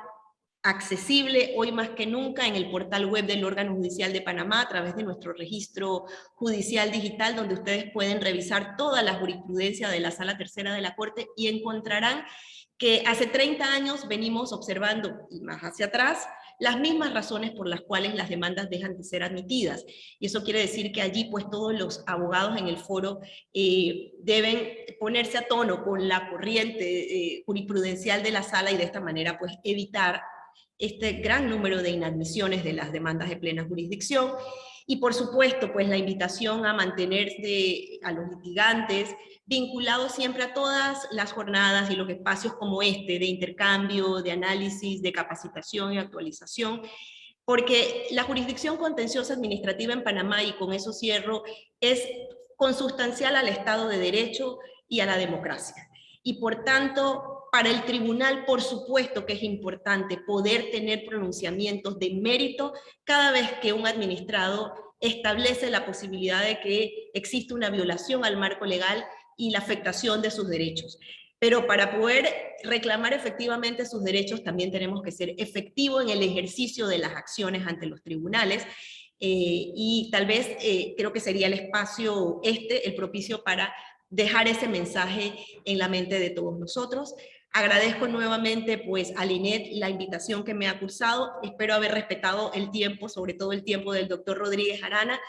Speaker 2: accesible hoy más que nunca en el portal web del órgano judicial de Panamá a través de nuestro registro judicial digital, donde ustedes pueden revisar toda la jurisprudencia de la Sala Tercera de la Corte, y encontrarán que hace 30 años venimos observando, y más hacia atrás, las mismas razones por las cuales las demandas dejan de ser admitidas. Y eso quiere decir que allí pues todos los abogados en el foro deben ponerse a tono con la corriente jurisprudencial de la sala, y de esta manera pues evitar este gran número de inadmisiones de las demandas de plena jurisdicción. Y por supuesto, pues la invitación a mantenerse a los litigantes vinculados siempre a todas las jornadas y los espacios como este de intercambio, de análisis, de capacitación y actualización, porque la jurisdicción contenciosa administrativa en Panamá, y con eso cierro, es consustancial al Estado de Derecho y a la democracia. Y por tanto, para el tribunal, por supuesto que es importante poder tener pronunciamientos de mérito cada vez que un administrado establece la posibilidad de que existe una violación al marco legal y la afectación de sus derechos. Pero para poder reclamar efectivamente sus derechos también tenemos que ser efectivos en el ejercicio de las acciones ante los tribunales, y tal vez creo que sería el espacio el propicio para dejar ese mensaje en la mente de todos nosotros. Agradezco nuevamente pues a Linet la invitación que me ha cursado. Espero haber respetado el tiempo, sobre todo el tiempo del doctor Rodríguez Arana,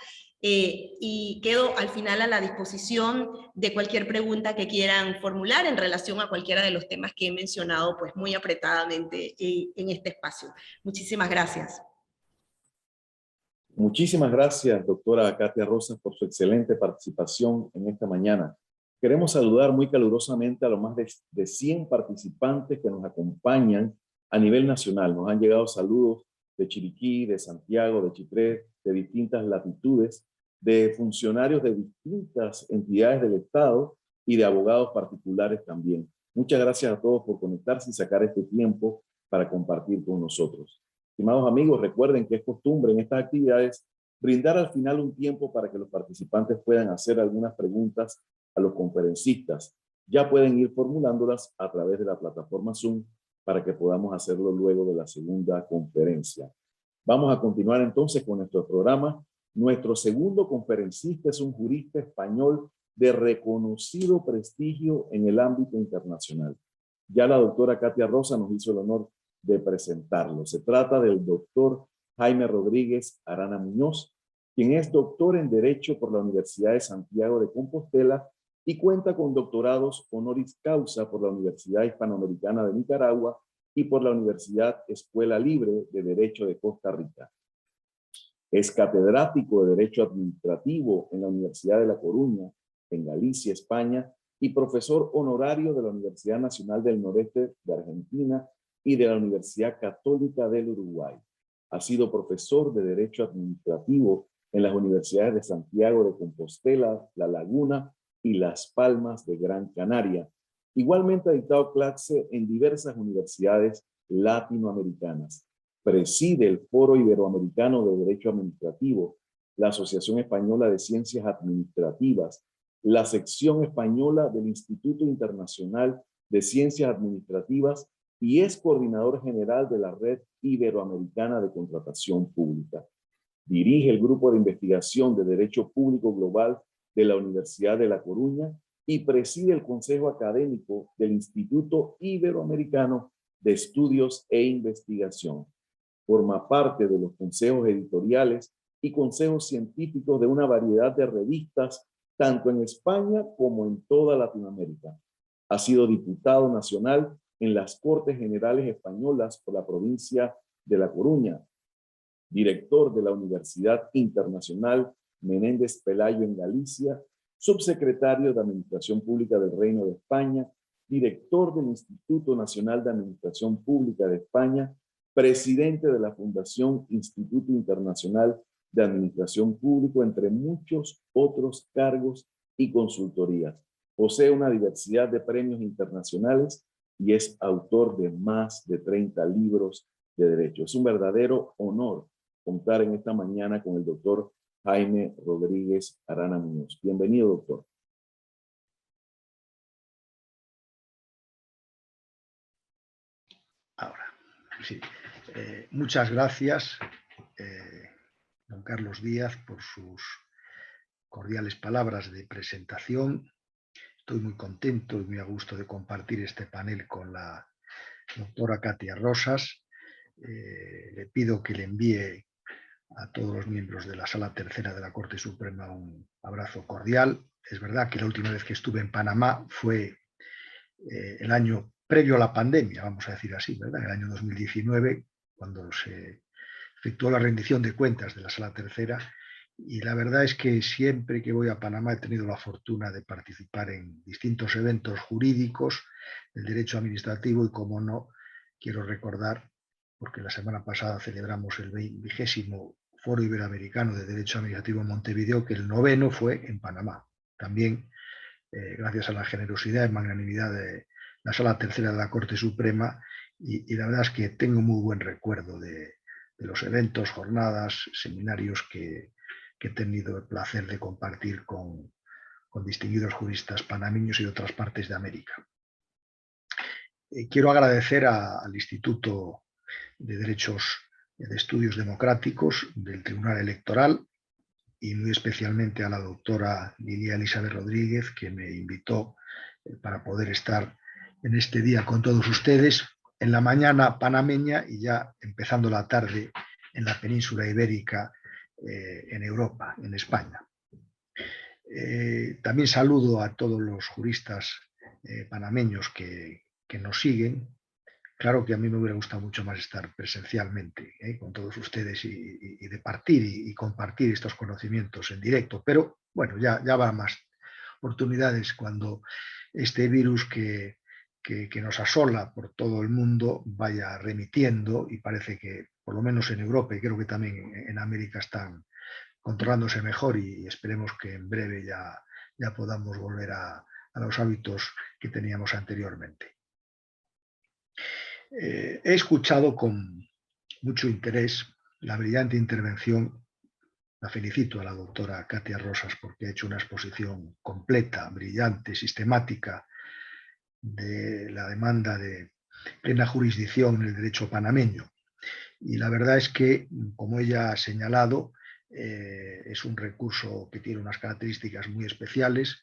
Speaker 2: y quedo al final a la disposición de cualquier pregunta que quieran formular en relación a cualquiera de los temas que he mencionado pues muy apretadamente en este espacio. Muchísimas gracias.
Speaker 1: Muchísimas gracias, doctora Katia Rosas, por su excelente participación en esta mañana. Queremos saludar muy calurosamente a los más de 100 participantes que nos acompañan a nivel nacional. Nos han llegado saludos de Chiriquí, de Santiago, de Chitré, de distintas latitudes, de funcionarios de distintas entidades del Estado y de abogados particulares también. Muchas gracias a todos por conectarse y sacar este tiempo para compartir con nosotros. Estimados amigos, recuerden que es costumbre en estas actividades brindar al final un tiempo para que los participantes puedan hacer algunas preguntas a los conferencistas. Ya pueden ir formulándolas a través de la plataforma Zoom para que podamos hacerlo luego de la segunda conferencia. Vamos a continuar entonces con nuestro programa. Nuestro segundo conferencista es un jurista español de reconocido prestigio en el ámbito internacional. Ya la doctora Katia Rosa nos hizo el honor de presentarlo. Se trata del doctor Jaime Rodríguez Arana Muñoz, quien es doctor en Derecho por la Universidad de Santiago de Compostela y cuenta con doctorados honoris causa por la Universidad Hispanoamericana de Nicaragua y por la Universidad Escuela Libre de Derecho de Costa Rica. Es catedrático de Derecho Administrativo en la Universidad de La Coruña, en Galicia, España, y profesor honorario de la Universidad Nacional del Noreste de Argentina y de la Universidad Católica del Uruguay. Ha sido profesor de Derecho Administrativo en las universidades de Santiago de Compostela, La Laguna y Las Palmas de Gran Canaria. Igualmente ha dictado clase en diversas universidades latinoamericanas. Preside el Foro Iberoamericano de Derecho Administrativo, la Asociación Española de Ciencias Administrativas, la sección española del Instituto Internacional de Ciencias Administrativas y es coordinador general de la Red Iberoamericana de Contratación Pública. Dirige el Grupo de Investigación de Derecho Público Global de la Universidad de La Coruña y preside el Consejo Académico del Instituto Iberoamericano de Estudios e Investigación. Forma parte de los consejos editoriales y consejos científicos de una variedad de revistas, tanto en España como en toda Latinoamérica. Ha sido diputado nacional en las Cortes Generales Españolas por la provincia de La Coruña, director de la Universidad Internacional Menéndez Pelayo en Galicia, subsecretario de Administración Pública del Reino de España, director del Instituto Nacional de Administración Pública de España, presidente de la Fundación Instituto Internacional de Administración Pública, entre muchos otros cargos y consultorías. Posee una diversidad de premios internacionales y es autor de más de 30 libros de derecho. Es un verdadero honor contar en esta mañana con el doctor Jaime Rodríguez Arana Muñoz. Bienvenido, doctor.
Speaker 3: Ahora, sí. Muchas gracias, don Carlos Díaz, por sus cordiales palabras de presentación. Estoy muy contento y muy a gusto de compartir este panel con la doctora Katia Rosas. Le pido que le envíe a todos los miembros de la Sala Tercera de la Corte Suprema un abrazo cordial. Es verdad que la última vez que estuve en Panamá fue el año previo a la pandemia, vamos a decir así, ¿verdad? El año 2019, cuando se efectuó la rendición de cuentas de la Sala Tercera, y la verdad es que siempre que voy a Panamá he tenido la fortuna de participar en distintos eventos jurídicos del derecho administrativo y, como no, quiero recordar, porque la semana pasada celebramos el 20º Foro Iberoamericano de Derecho Administrativo en Montevideo, que el 9º fue en Panamá. También gracias a la generosidad y magnanimidad de la Sala Tercera de la Corte Suprema, y la verdad es que tengo muy buen recuerdo de los eventos, jornadas, seminarios que he tenido el placer de compartir con distinguidos juristas panameños y de otras partes de América. Quiero agradecer al Instituto de Estudios Democráticos del Tribunal Electoral y muy especialmente a la doctora Lilia Elizabeth Rodríguez, que me invitó para poder estar en este día con todos ustedes, en la mañana panameña y ya empezando la tarde en la península ibérica, en Europa, en España. También saludo a todos los juristas panameños que nos siguen. Claro que a mí me hubiera gustado mucho más estar presencialmente con todos ustedes y departir y compartir estos conocimientos en directo, pero bueno, ya habrá más oportunidades cuando este virus que nos asola por todo el mundo vaya remitiendo, y parece que por lo menos en Europa y creo que también en América están controlándose mejor, y esperemos que en breve ya podamos volver a los hábitos que teníamos anteriormente. He escuchado con mucho interés la brillante intervención. La felicito a la doctora Katia Rosas porque ha hecho una exposición completa, brillante, sistemática de la demanda de plena jurisdicción en el derecho panameño. Y la verdad es que, como ella ha señalado, es un recurso que tiene unas características muy especiales,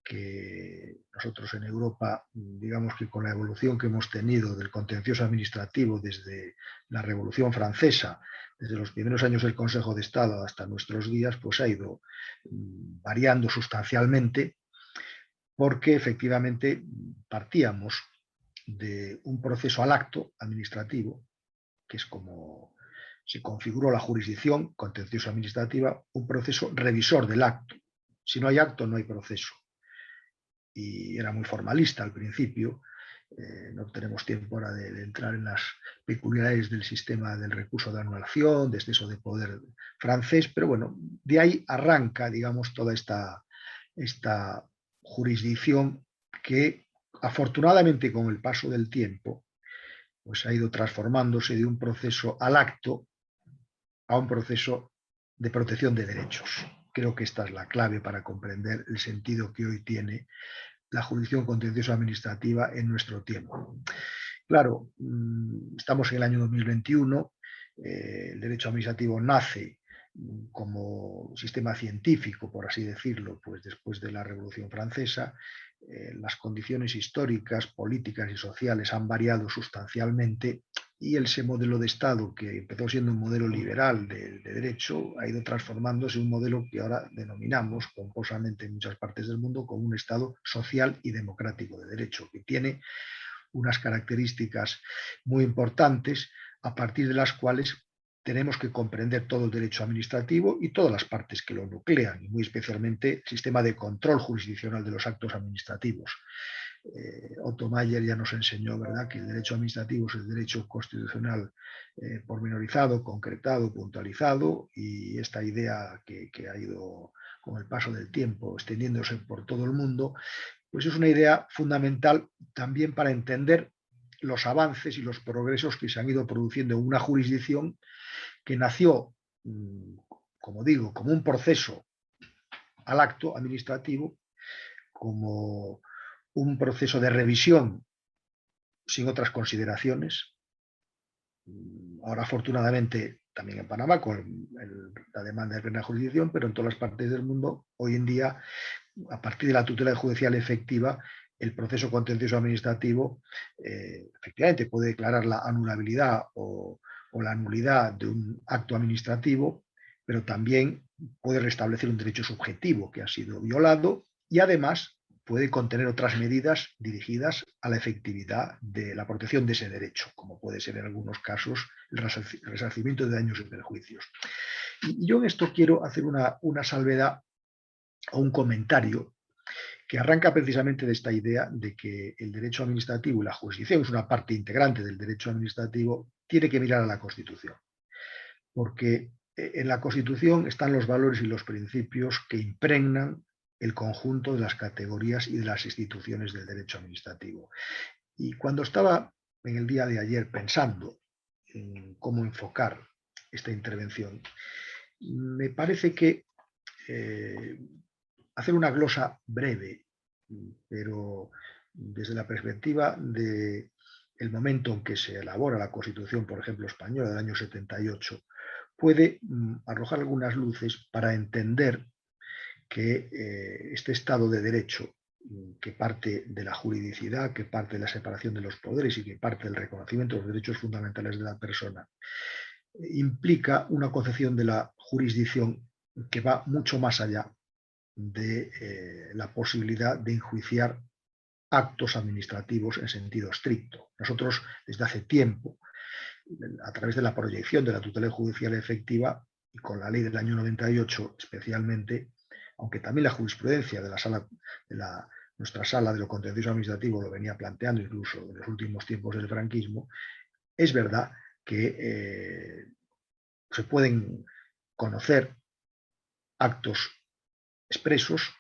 Speaker 3: que nosotros en Europa, digamos que con la evolución que hemos tenido del contencioso administrativo desde la Revolución Francesa, desde los primeros años del Consejo de Estado hasta nuestros días, pues ha ido variando sustancialmente, porque efectivamente partíamos de un proceso al acto administrativo, que es como se configuró la jurisdicción contencioso administrativa, un proceso revisor del acto. Si no hay acto, no hay proceso. Y era muy formalista al principio. No tenemos tiempo ahora de entrar en las peculiaridades del sistema del recurso de anulación, de exceso de poder francés, pero bueno, de ahí arranca, digamos, toda esta jurisdicción que, afortunadamente, con el paso del tiempo, pues ha ido transformándose de un proceso al acto a un proceso de protección de derechos. Creo que esta es la clave para comprender el sentido que hoy tiene la jurisdicción contenciosa administrativa en nuestro tiempo. Claro, estamos en el año 2021, el derecho administrativo nace como sistema científico, por así decirlo, pues después de la Revolución Francesa. Las condiciones históricas, políticas y sociales han variado sustancialmente, y ese modelo de Estado, que empezó siendo un modelo liberal de derecho, ha ido transformándose en un modelo que ahora denominamos pomposamente en muchas partes del mundo como un Estado social y democrático de derecho, que tiene unas características muy importantes a partir de las cuales tenemos que comprender todo el derecho administrativo y todas las partes que lo nuclean, y muy especialmente el sistema de control jurisdiccional de los actos administrativos. Otto Mayer ya nos enseñó, ¿verdad?, que el derecho administrativo es el derecho constitucional pormenorizado, concretado, puntualizado, y esta idea que ha ido con el paso del tiempo extendiéndose por todo el mundo, pues es una idea fundamental también para entender los avances y los progresos que se han ido produciendo en una jurisdicción que nació, como digo, como un proceso al acto administrativo, como un proceso de revisión sin otras consideraciones. Ahora, afortunadamente, también en Panamá, con la demanda de plena jurisdicción, pero en todas las partes del mundo, hoy en día, a partir de la tutela judicial efectiva, el proceso contencioso administrativo efectivamente puede declarar la anulabilidad o la nulidad de un acto administrativo, pero también puede restablecer un derecho subjetivo que ha sido violado, y además puede contener otras medidas dirigidas a la efectividad de la protección de ese derecho, como puede ser en algunos casos el resarcimiento de daños y perjuicios. Y yo en esto quiero hacer una salvedad o un comentario que arranca precisamente de esta idea de que el derecho administrativo y la jurisdicción es una parte integrante del derecho administrativo, tiene que mirar a la Constitución, porque en la Constitución están los valores y los principios que impregnan el conjunto de las categorías y de las instituciones del derecho administrativo. Y cuando estaba en el día de ayer pensando en cómo enfocar esta intervención, me parece que hacer una glosa breve, pero desde la perspectiva del momento en que se elabora la Constitución, por ejemplo, española del año 78, puede arrojar algunas luces para entender que este Estado de Derecho que parte de la juridicidad, que parte de la separación de los poderes y que parte del reconocimiento de los derechos fundamentales de la persona, implica una concepción de la jurisdicción que va mucho más allá de la posibilidad de enjuiciar actos administrativos en sentido estricto. Nosotros, desde hace tiempo, a través de la proyección de la tutela judicial efectiva y con la ley del año 98 especialmente, aunque también la jurisprudencia de nuestra sala de lo contencioso administrativo lo venía planteando incluso en los últimos tiempos del franquismo, es verdad que se pueden conocer actos expresos,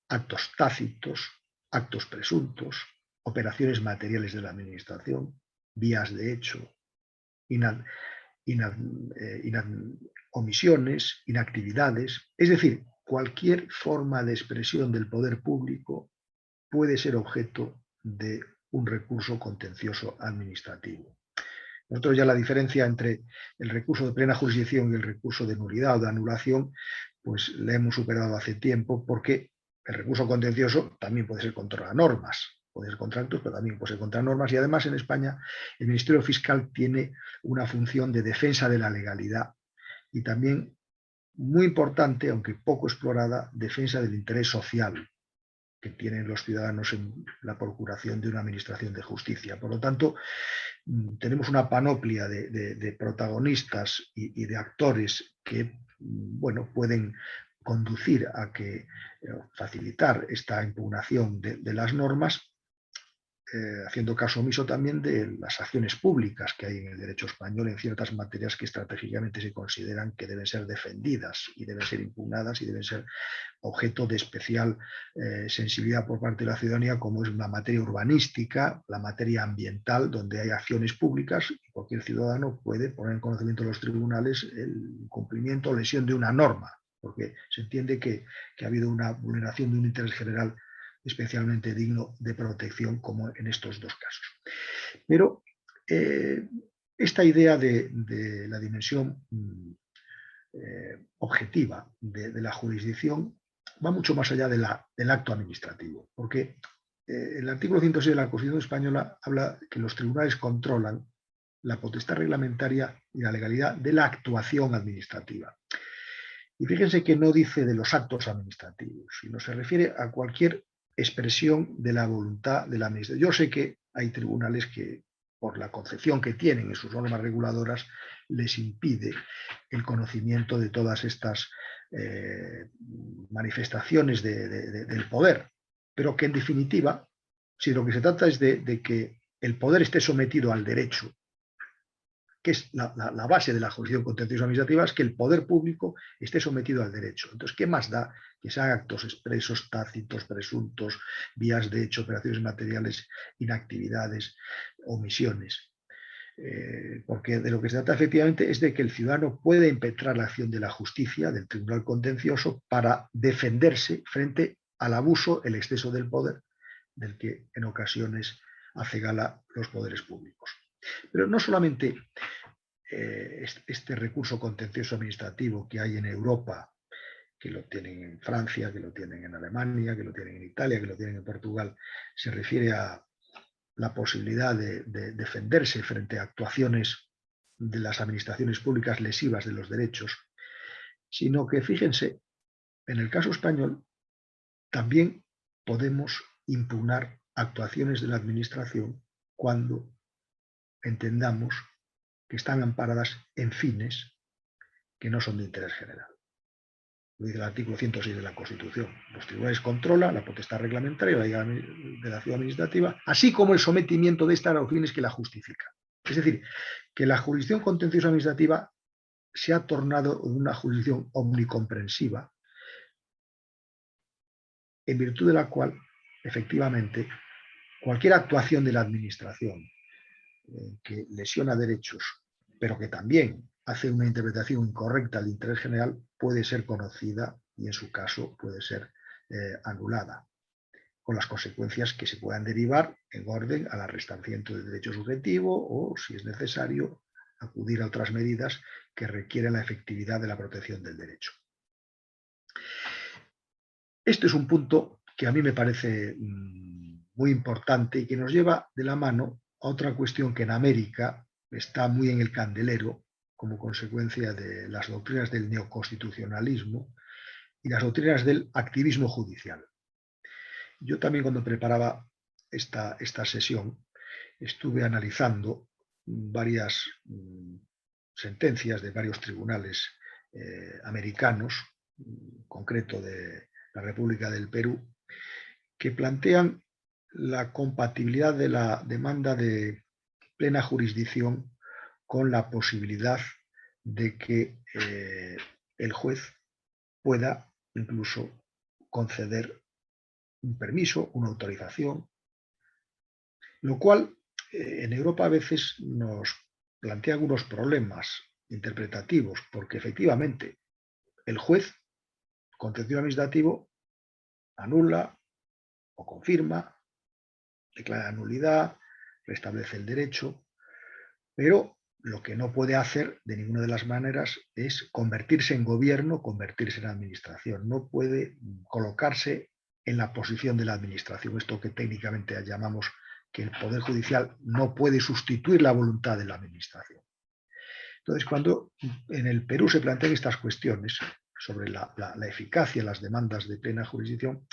Speaker 3: actos tácitos, actos presuntos, operaciones materiales de la administración, vías de hecho, omisiones, inactividades, es decir, cualquier forma de expresión del poder público puede ser objeto de un recurso contencioso administrativo. Nosotros ya la diferencia entre el recurso de plena jurisdicción y el recurso de nulidad o de anulación, pues la hemos superado hace tiempo, porque el recurso contencioso también puede ser contra normas, puede ser contra actos, pero también puede ser contra normas, y además en España el Ministerio Fiscal tiene una función de defensa de la legalidad y también, muy importante, aunque poco explorada, defensa del interés social que tienen los ciudadanos en la procuración de una administración de justicia. Por lo tanto, tenemos una panoplia de protagonistas y de actores que, bueno, pueden conducir a que facilitar esta impugnación de las normas, haciendo caso omiso también de las acciones públicas que hay en el derecho español en ciertas materias que estratégicamente se consideran que deben ser defendidas y deben ser impugnadas y deben ser objeto de especial sensibilidad por parte de la ciudadanía, como es la materia urbanística, la materia ambiental, donde hay acciones públicas y cualquier ciudadano puede poner en conocimiento de los tribunales el cumplimiento o lesión de una norma, porque se entiende que ha habido una vulneración de un interés general especialmente digno de protección, como en estos dos casos. Pero esta idea de la dimensión objetiva de la jurisdicción va mucho más allá del acto administrativo, porque el artículo 106 de la Constitución española habla que los tribunales controlan la potestad reglamentaria y la legalidad de la actuación administrativa. Y fíjense que no dice de los actos administrativos, sino se refiere a cualquier expresión de la voluntad de la administración. Yo sé que hay tribunales que, por la concepción que tienen en sus normas reguladoras, les impide el conocimiento de todas estas manifestaciones del poder, pero que en definitiva, si lo que se trata es de que el poder esté sometido al derecho, que es la base de la jurisdicción contenciosa administrativa, es que el poder público esté sometido al derecho. Entonces, ¿qué más da que sean actos expresos, tácitos, presuntos, vías de hecho, operaciones materiales, inactividades, omisiones? Porque de lo que se trata efectivamente es de que el ciudadano pueda impetrar la acción de la justicia, del tribunal contencioso, para defenderse frente al abuso, el exceso del poder, del que en ocasiones hace gala los poderes públicos. Pero no solamente este recurso contencioso administrativo que hay en Europa, que lo tienen en Francia, que lo tienen en Alemania, que lo tienen en Italia, que lo tienen en Portugal, se refiere a la posibilidad de defenderse frente a actuaciones de las administraciones públicas lesivas de los derechos, sino que, fíjense, en el caso español también podemos impugnar actuaciones de la administración cuando entendamos que están amparadas en fines que no son de interés general. Lo dice el artículo 106 de la Constitución. Los tribunales controlan la potestad reglamentaria de la acción administrativa, así como el sometimiento de esta a los fines que la justifican. Es decir, que la jurisdicción contenciosa administrativa se ha tornado una jurisdicción omnicomprensiva, en virtud de la cual, efectivamente, cualquier actuación de la administración que lesiona derechos, pero que también hace una interpretación incorrecta del interés general, puede ser conocida y en su caso puede ser anulada, con las consecuencias que se puedan derivar en orden al arrestamiento del derecho subjetivo o, si es necesario, acudir a otras medidas que requieren la efectividad de la protección del derecho. Este es un punto que a mí me parece muy importante y que nos lleva de la mano a otra cuestión que en América está muy en el candelero como consecuencia de las doctrinas del neoconstitucionalismo y las doctrinas del activismo judicial. Yo también, cuando preparaba esta sesión, estuve analizando varias sentencias de varios tribunales americanos, en concreto de la República del Perú, que plantean la compatibilidad de la demanda de plena jurisdicción con la posibilidad de que el juez pueda incluso conceder un permiso, una autorización, lo cual en Europa a veces nos plantea algunos problemas interpretativos, porque efectivamente el juez contencioso administrativo anula o confirma, declara nulidad, restablece el derecho, pero lo que no puede hacer de ninguna de las maneras es convertirse en gobierno, convertirse en administración. No puede colocarse en la posición de la administración, esto que técnicamente llamamos que el Poder Judicial no puede sustituir la voluntad de la administración. Entonces, cuando en el Perú se plantean estas cuestiones sobre la eficacia de las demandas de plena jurisdicción,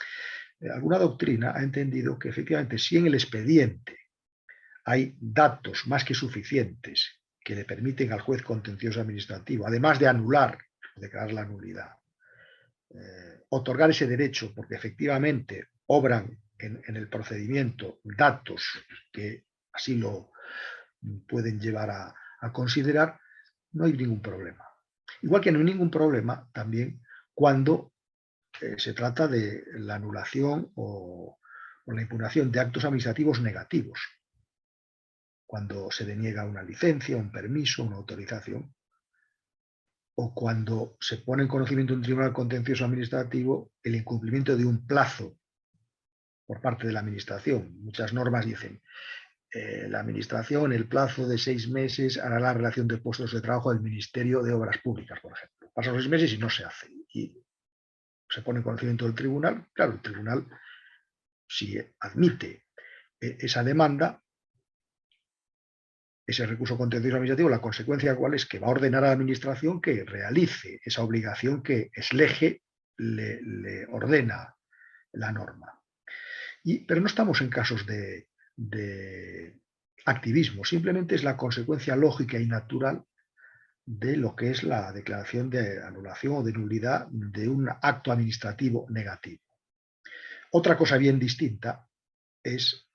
Speaker 3: alguna doctrina ha entendido que efectivamente si en el expediente hay datos más que suficientes que le permiten al juez contencioso administrativo, además de anular, declarar la nulidad, otorgar ese derecho porque efectivamente obran en el procedimiento datos que así lo pueden llevar a considerar, no hay ningún problema. Igual que no hay ningún problema también cuando se trata de la anulación o la impugnación de actos administrativos negativos, cuando se deniega una licencia, un permiso, una autorización, o cuando se pone en conocimiento de un tribunal contencioso administrativo el incumplimiento de un plazo por parte de la administración. Muchas normas dicen la administración, en el plazo de 6 meses, hará la relación de puestos de trabajo del Ministerio de Obras Públicas, por ejemplo. Pasan los 6 meses y no se hace. Y se pone en conocimiento del tribunal. Claro, el tribunal, si admite esa demanda, ese recurso contencioso administrativo, la consecuencia cuál es que va a ordenar a la administración que realice esa obligación que ex lege le ordena la norma. Pero no estamos en casos de activismo, simplemente es la consecuencia lógica y natural de lo que es la declaración de anulación o de nulidad de un acto administrativo negativo. Otra cosa bien distinta es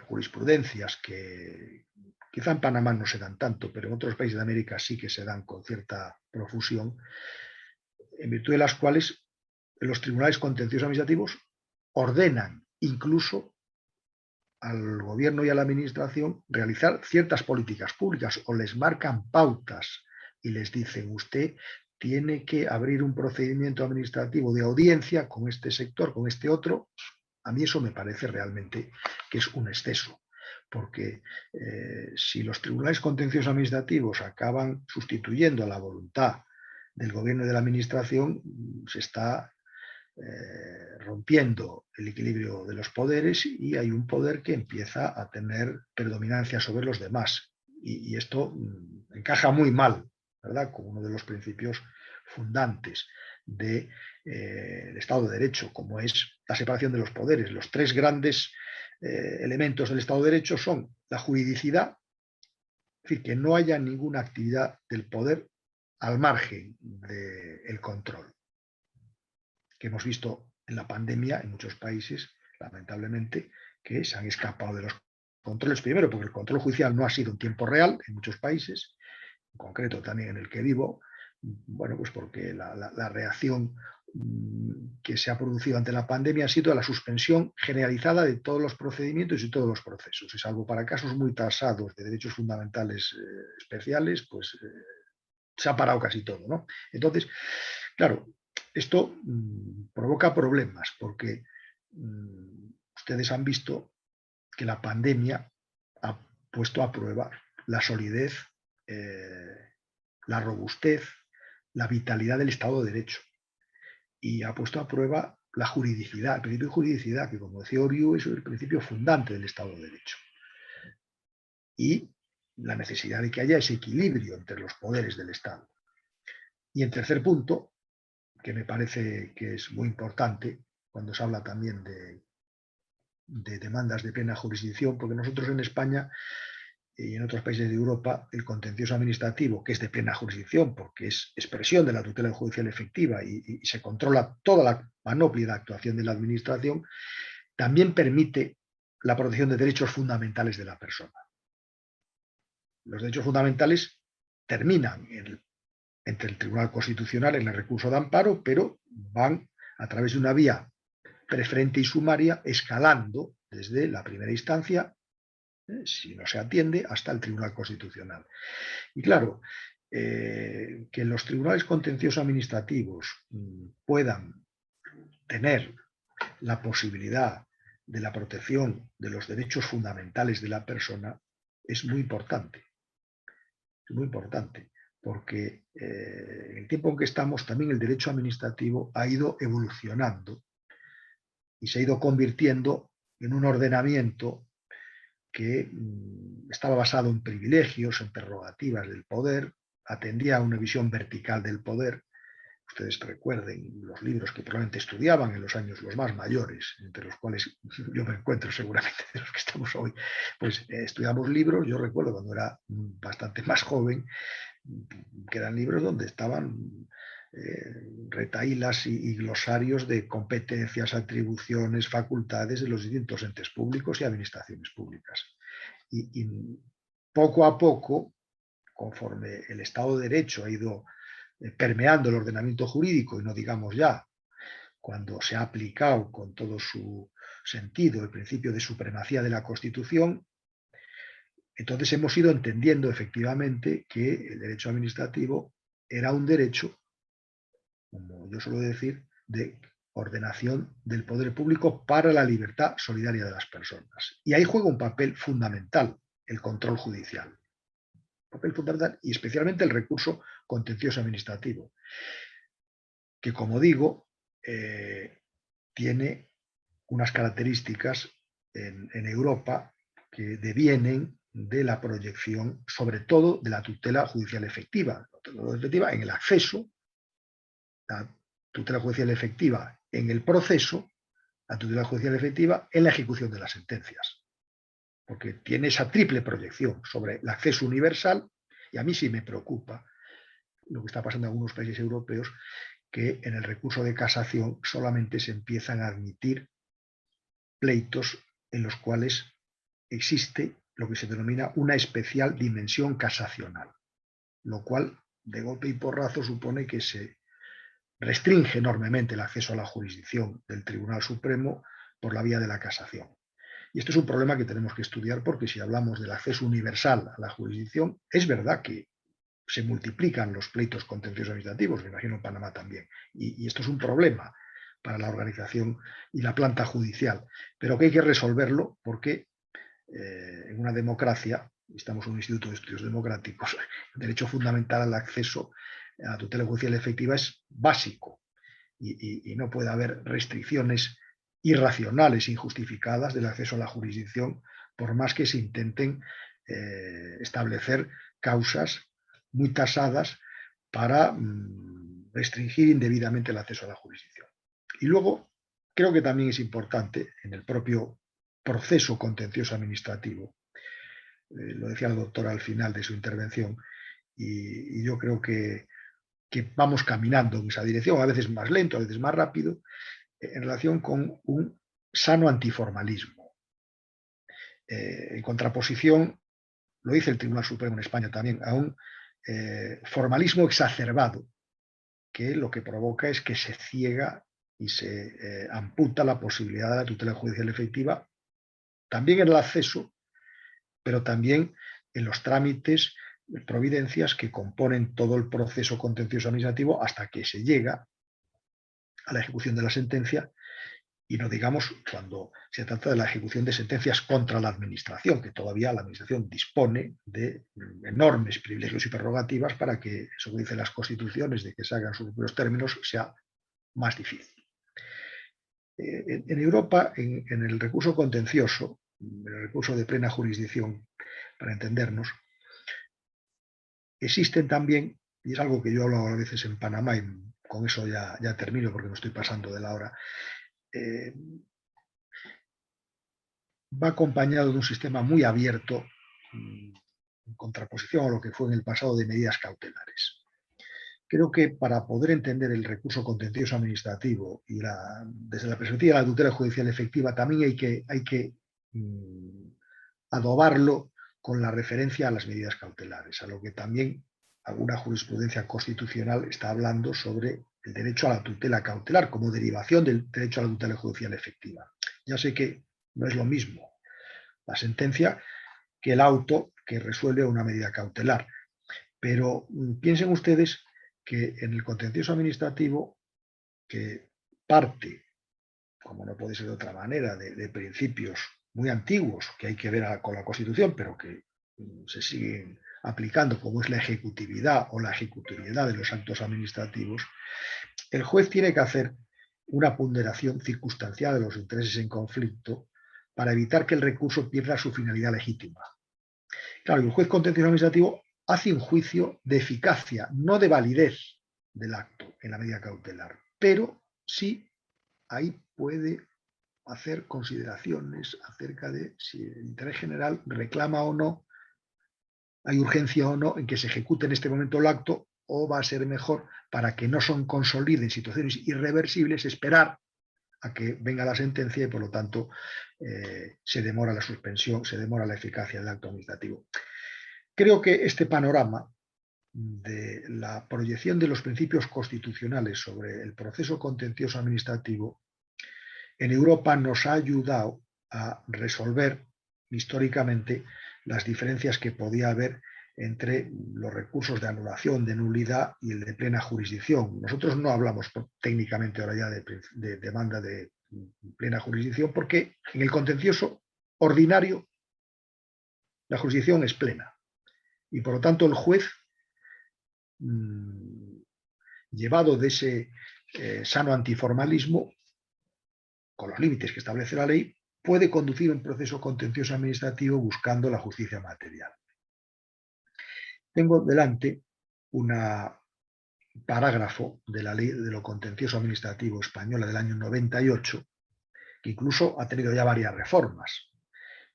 Speaker 3: jurisprudencias que quizá en Panamá no se dan tanto, pero en otros países de América sí que se dan con cierta profusión, en virtud de las cuales los tribunales contenciosos administrativos ordenan incluso al gobierno y a la administración realizar ciertas políticas públicas o les marcan pautas y les dicen: usted tiene que abrir un procedimiento administrativo de audiencia con este sector, con este otro. A mí eso me parece realmente que es un exceso, porque si los tribunales contenciosos administrativos acaban sustituyendo a la voluntad del gobierno y de la administración, se está rompiendo el equilibrio de los poderes y hay un poder que empieza a tener predominancia sobre los demás. Y esto encaja muy mal, ¿verdad?, con uno de los principios fundantes del Estado de Derecho, como es la separación de los poderes. Los 3 grandes elementos del Estado de Derecho son la juridicidad, es decir, que no haya ninguna actividad del poder al margen del control, que hemos visto en la pandemia en muchos países, lamentablemente, que se han escapado de los controles. Primero, porque el control judicial no ha sido en tiempo real en muchos países, en concreto también en el que vivo. Bueno, pues porque la reacción que se ha producido ante la pandemia ha sido la suspensión generalizada de todos los procedimientos y todos los procesos. Y salvo para casos muy tasados de derechos fundamentales especiales, pues se ha parado casi todo, ¿no? Entonces, claro, esto provoca problemas porque ustedes han visto que la pandemia ha puesto a prueba la solidez, la robustez, la vitalidad del Estado de Derecho. y ha puesto a prueba la juridicidad, el principio de juridicidad, que como decía Oriu es el principio fundante del Estado de Derecho. Y la necesidad de que haya ese equilibrio entre los poderes del Estado. Y en tercer punto, que me parece que es muy importante, cuando se habla también de demandas de plena jurisdicción, porque nosotros en España y en otros países de Europa el contencioso administrativo, que es de plena jurisdicción, porque es expresión de la tutela judicial efectiva y se controla toda la panoplia de actuación de la administración, también permite la protección de derechos fundamentales de la persona. Los derechos fundamentales terminan entre el Tribunal Constitucional en el recurso de amparo, pero van a través de una vía preferente y sumaria, escalando desde la primera instancia, si no se atiende, hasta el Tribunal Constitucional. Y claro, que los tribunales contenciosos administrativos puedan tener la posibilidad de la protección de los derechos fundamentales de la persona es muy importante. Es muy importante, porque en el tiempo en que estamos también el derecho administrativo ha ido evolucionando y se ha ido convirtiendo en un ordenamiento que estaba basado en privilegios, en prerrogativas del poder, atendía a una visión vertical del poder. Ustedes recuerden los libros que probablemente estudiaban en los años los más mayores, entre los cuales yo me encuentro seguramente de los que estamos hoy, pues estudiamos libros, yo recuerdo cuando era bastante más joven, que eran libros donde estaban retahílas y glosarios de competencias, atribuciones, facultades de los distintos entes públicos y administraciones públicas. Y poco a poco, conforme el Estado de Derecho ha ido permeando el ordenamiento jurídico, y no digamos ya cuando se ha aplicado con todo su sentido el principio de supremacía de la Constitución, entonces hemos ido entendiendo efectivamente que el derecho administrativo era un derecho, como yo suelo decir, de ordenación del poder público para la libertad solidaria de las personas. Y ahí juega un papel fundamental el control judicial. Papel fundamental y especialmente el recurso contencioso administrativo, que como digo, tiene unas características en Europa que devienen de la proyección, sobre todo de la tutela judicial efectiva. La tutela efectiva en el acceso, la tutela judicial efectiva en el proceso, la tutela judicial efectiva en la ejecución de las sentencias. Porque tiene esa triple proyección sobre el acceso universal, y a mí sí me preocupa lo que está pasando en algunos países europeos, que en el recurso de casación solamente se empiezan a admitir pleitos en los cuales existe lo que se denomina una especial dimensión casacional, lo cual de golpe y porrazo supone que se restringe enormemente el acceso a la jurisdicción del Tribunal Supremo por la vía de la casación. Y esto es un problema que tenemos que estudiar, porque si hablamos del acceso universal a la jurisdicción, es verdad que se multiplican los pleitos contenciosos administrativos, me imagino en Panamá también, y esto es un problema para la organización y la planta judicial, pero que hay que resolverlo porque en una democracia, estamos en un instituto de estudios democráticos, el derecho fundamental al acceso a la tutela judicial efectiva es básico y no puede haber restricciones irracionales, injustificadas del acceso a la jurisdicción, por más que se intenten establecer causas muy tasadas para restringir indebidamente el acceso a la jurisdicción. Y luego, creo que también es importante en el propio proceso contencioso administrativo, lo decía el doctor al final de su intervención, y yo creo que vamos caminando en esa dirección, a veces más lento, a veces más rápido, en relación con un sano antiformalismo. En contraposición, lo dice el Tribunal Supremo en España también, a un formalismo exacerbado, que lo que provoca es que se ciega y se amputa la posibilidad de la tutela judicial efectiva, también en el acceso, pero también en los trámites, providencias que componen todo el proceso contencioso administrativo hasta que se llega a la ejecución de la sentencia, y no digamos cuando se trata de la ejecución de sentencias contra la administración, que todavía la administración dispone de enormes privilegios y prerrogativas para que, eso que dicen las constituciones, de que se hagan sus propios términos, sea más difícil. En Europa, en el recurso contencioso, en el recurso de plena jurisdicción, para entendernos, existen también, y es algo que yo hablo a veces en Panamá, y con eso ya termino porque me estoy pasando de la hora, va acompañado de un sistema muy abierto, en contraposición a lo que fue en el pasado, de medidas cautelares. Creo que para poder entender el recurso contencioso administrativo y desde la perspectiva de la tutela judicial efectiva, también hay que adobarlo con la referencia a las medidas cautelares, a lo que también alguna jurisprudencia constitucional está hablando sobre el derecho a la tutela cautelar como derivación del derecho a la tutela judicial efectiva. Ya sé que no es lo mismo la sentencia que el auto que resuelve una medida cautelar, pero piensen ustedes que en el contencioso administrativo, que parte, como no puede ser de otra manera, de principios muy antiguos que hay que ver con la Constitución, pero que se siguen aplicando, como es la ejecutividad o la ejecutoriedad de los actos administrativos, el juez tiene que hacer una ponderación circunstancial de los intereses en conflicto para evitar que el recurso pierda su finalidad legítima. Claro, el juez contencioso administrativo hace un juicio de eficacia, no de validez del acto en la medida cautelar, pero sí ahí puede hacer consideraciones acerca de si el interés general reclama o no, hay urgencia o no en que se ejecute en este momento el acto, o va a ser mejor, para que no se consoliden situaciones irreversibles, esperar a que venga la sentencia y por lo tanto se demora la suspensión, se demora la eficacia del acto administrativo. Creo que este panorama de la proyección de los principios constitucionales sobre el proceso contencioso administrativo en Europa nos ha ayudado a resolver históricamente las diferencias que podía haber entre los recursos de anulación, de nulidad y el de plena jurisdicción. Nosotros no hablamos técnicamente ahora ya de demanda de plena jurisdicción porque en el contencioso ordinario la jurisdicción es plena y por lo tanto el juez, llevado de ese sano antiformalismo, con los límites que establece la ley, puede conducir un proceso contencioso administrativo buscando la justicia material. Tengo delante un parágrafo de la Ley de lo Contencioso Administrativo Española del año 98, que incluso ha tenido ya varias reformas.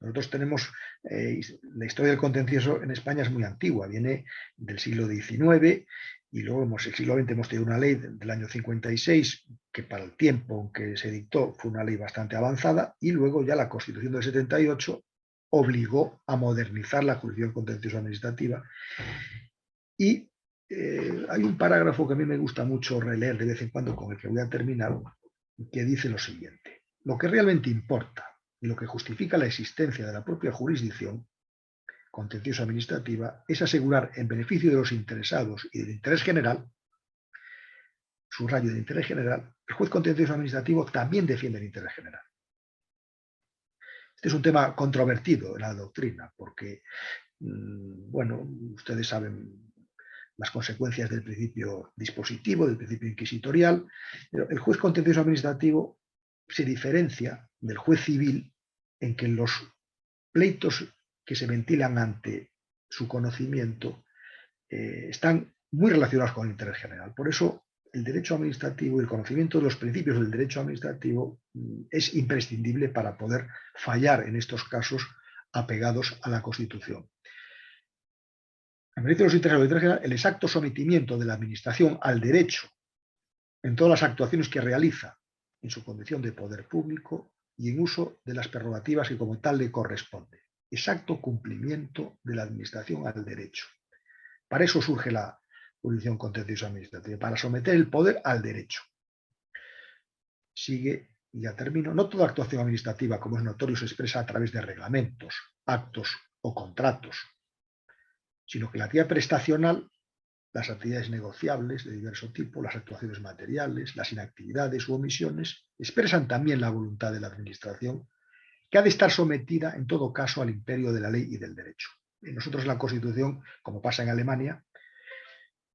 Speaker 3: Nosotros tenemos, la historia del contencioso en España es muy antigua, viene del siglo XIX, y luego en el siglo XX hemos tenido una ley del año 56, que para el tiempo en que se dictó fue una ley bastante avanzada, y luego ya la Constitución del 78 obligó a modernizar la jurisdicción contenciosa administrativa. Y hay un parágrafo que a mí me gusta mucho releer de vez en cuando, con el que voy a terminar, que dice lo siguiente: lo que realmente importa y lo que justifica la existencia de la propia jurisdicción contenciosa administrativa es asegurar, en beneficio de los interesados y del interés general, subrayo del interés general, el juez contencioso administrativo también defiende el interés general. Este es un tema controvertido en la doctrina, porque, bueno, ustedes saben las consecuencias del principio dispositivo, del principio inquisitorial, pero el juez contencioso administrativo se diferencia del juez civil en que los pleitos que se ventilan ante su conocimiento están muy relacionados con el interés general. Por eso el derecho administrativo y el conocimiento de los principios del derecho administrativo es imprescindible para poder fallar en estos casos apegados a la Constitución. En beneficio de los intereses del interés general, el exacto sometimiento de la Administración al derecho en todas las actuaciones que realiza en su condición de poder público y en uso de las prerrogativas que como tal le corresponde. Exacto cumplimiento de la Administración al derecho. Para eso surge la jurisdicción contenciosa administrativa, para someter el poder al derecho. Sigue, y ya termino, no toda actuación administrativa, como es notorio, se expresa a través de reglamentos, actos o contratos, sino que la actividad prestacional, las actividades negociables de diverso tipo, las actuaciones materiales, las inactividades u omisiones, expresan también la voluntad de la Administración, que ha de estar sometida en todo caso al imperio de la ley y del derecho. Y nosotros en la Constitución, como pasa en Alemania,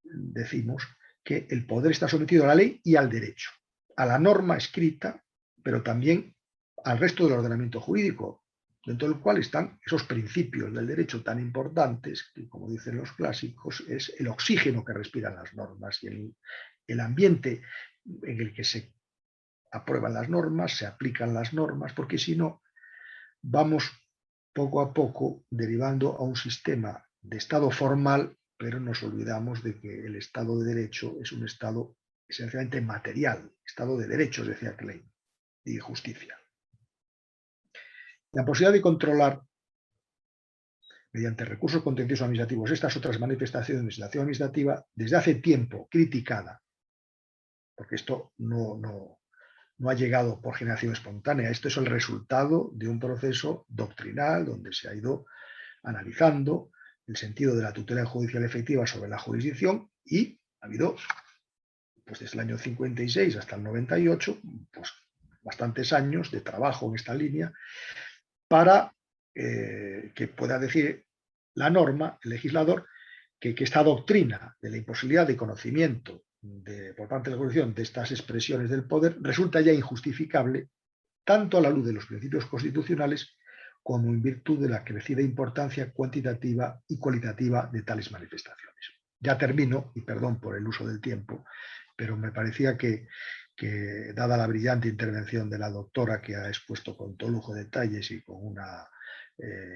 Speaker 3: decimos que el poder está sometido a la ley y al derecho. a la norma escrita, pero también al resto del ordenamiento jurídico, dentro del cual están esos principios del derecho tan importantes que, como dicen los clásicos, es el oxígeno que respiran las normas y el ambiente en el que se aprueban las normas, se aplican las normas, porque si no, vamos poco a poco derivando a un sistema de Estado formal, pero nos olvidamos de que el Estado de Derecho es un Estado esencialmente material, Estado de derechos, decía Klein, y justicia. La posibilidad de controlar mediante recursos contenciosos administrativos estas otras manifestaciones de la acción administrativa, desde hace tiempo criticada, porque esto no ha llegado por generación espontánea, esto es el resultado de un proceso doctrinal donde se ha ido analizando el sentido de la tutela judicial efectiva sobre la jurisdicción y ha habido, pues desde el año 56 hasta el 98, pues bastantes años de trabajo en esta línea para que pueda decir la norma, el legislador, que esta doctrina de la imposibilidad de conocimiento por parte de la jurisdicción de estas expresiones del poder resulta ya injustificable tanto a la luz de los principios constitucionales como en virtud de la crecida importancia cuantitativa y cualitativa de tales manifestaciones. Ya termino, y perdón por el uso del tiempo, pero me parecía que dada la brillante intervención de la doctora, que ha expuesto con todo lujo de detalles y con una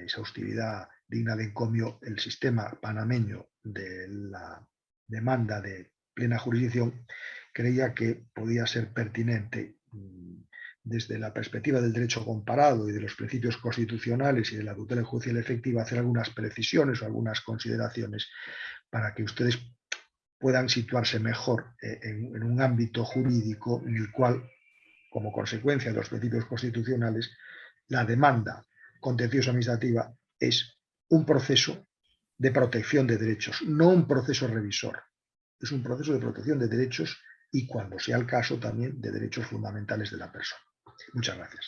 Speaker 3: exhaustividad digna de encomio el sistema panameño de la demanda de plena jurisdicción, creía que podía ser pertinente desde la perspectiva del derecho comparado y de los principios constitucionales y de la tutela judicial efectiva hacer algunas precisiones o algunas consideraciones para que ustedes puedan situarse mejor en un ámbito jurídico en el cual, como consecuencia de los principios constitucionales, la demanda contencioso administrativa es un proceso de protección de derechos, no un proceso revisor. Es un proceso de protección de derechos y, cuando sea el caso, también de derechos fundamentales de la persona. Muchas gracias.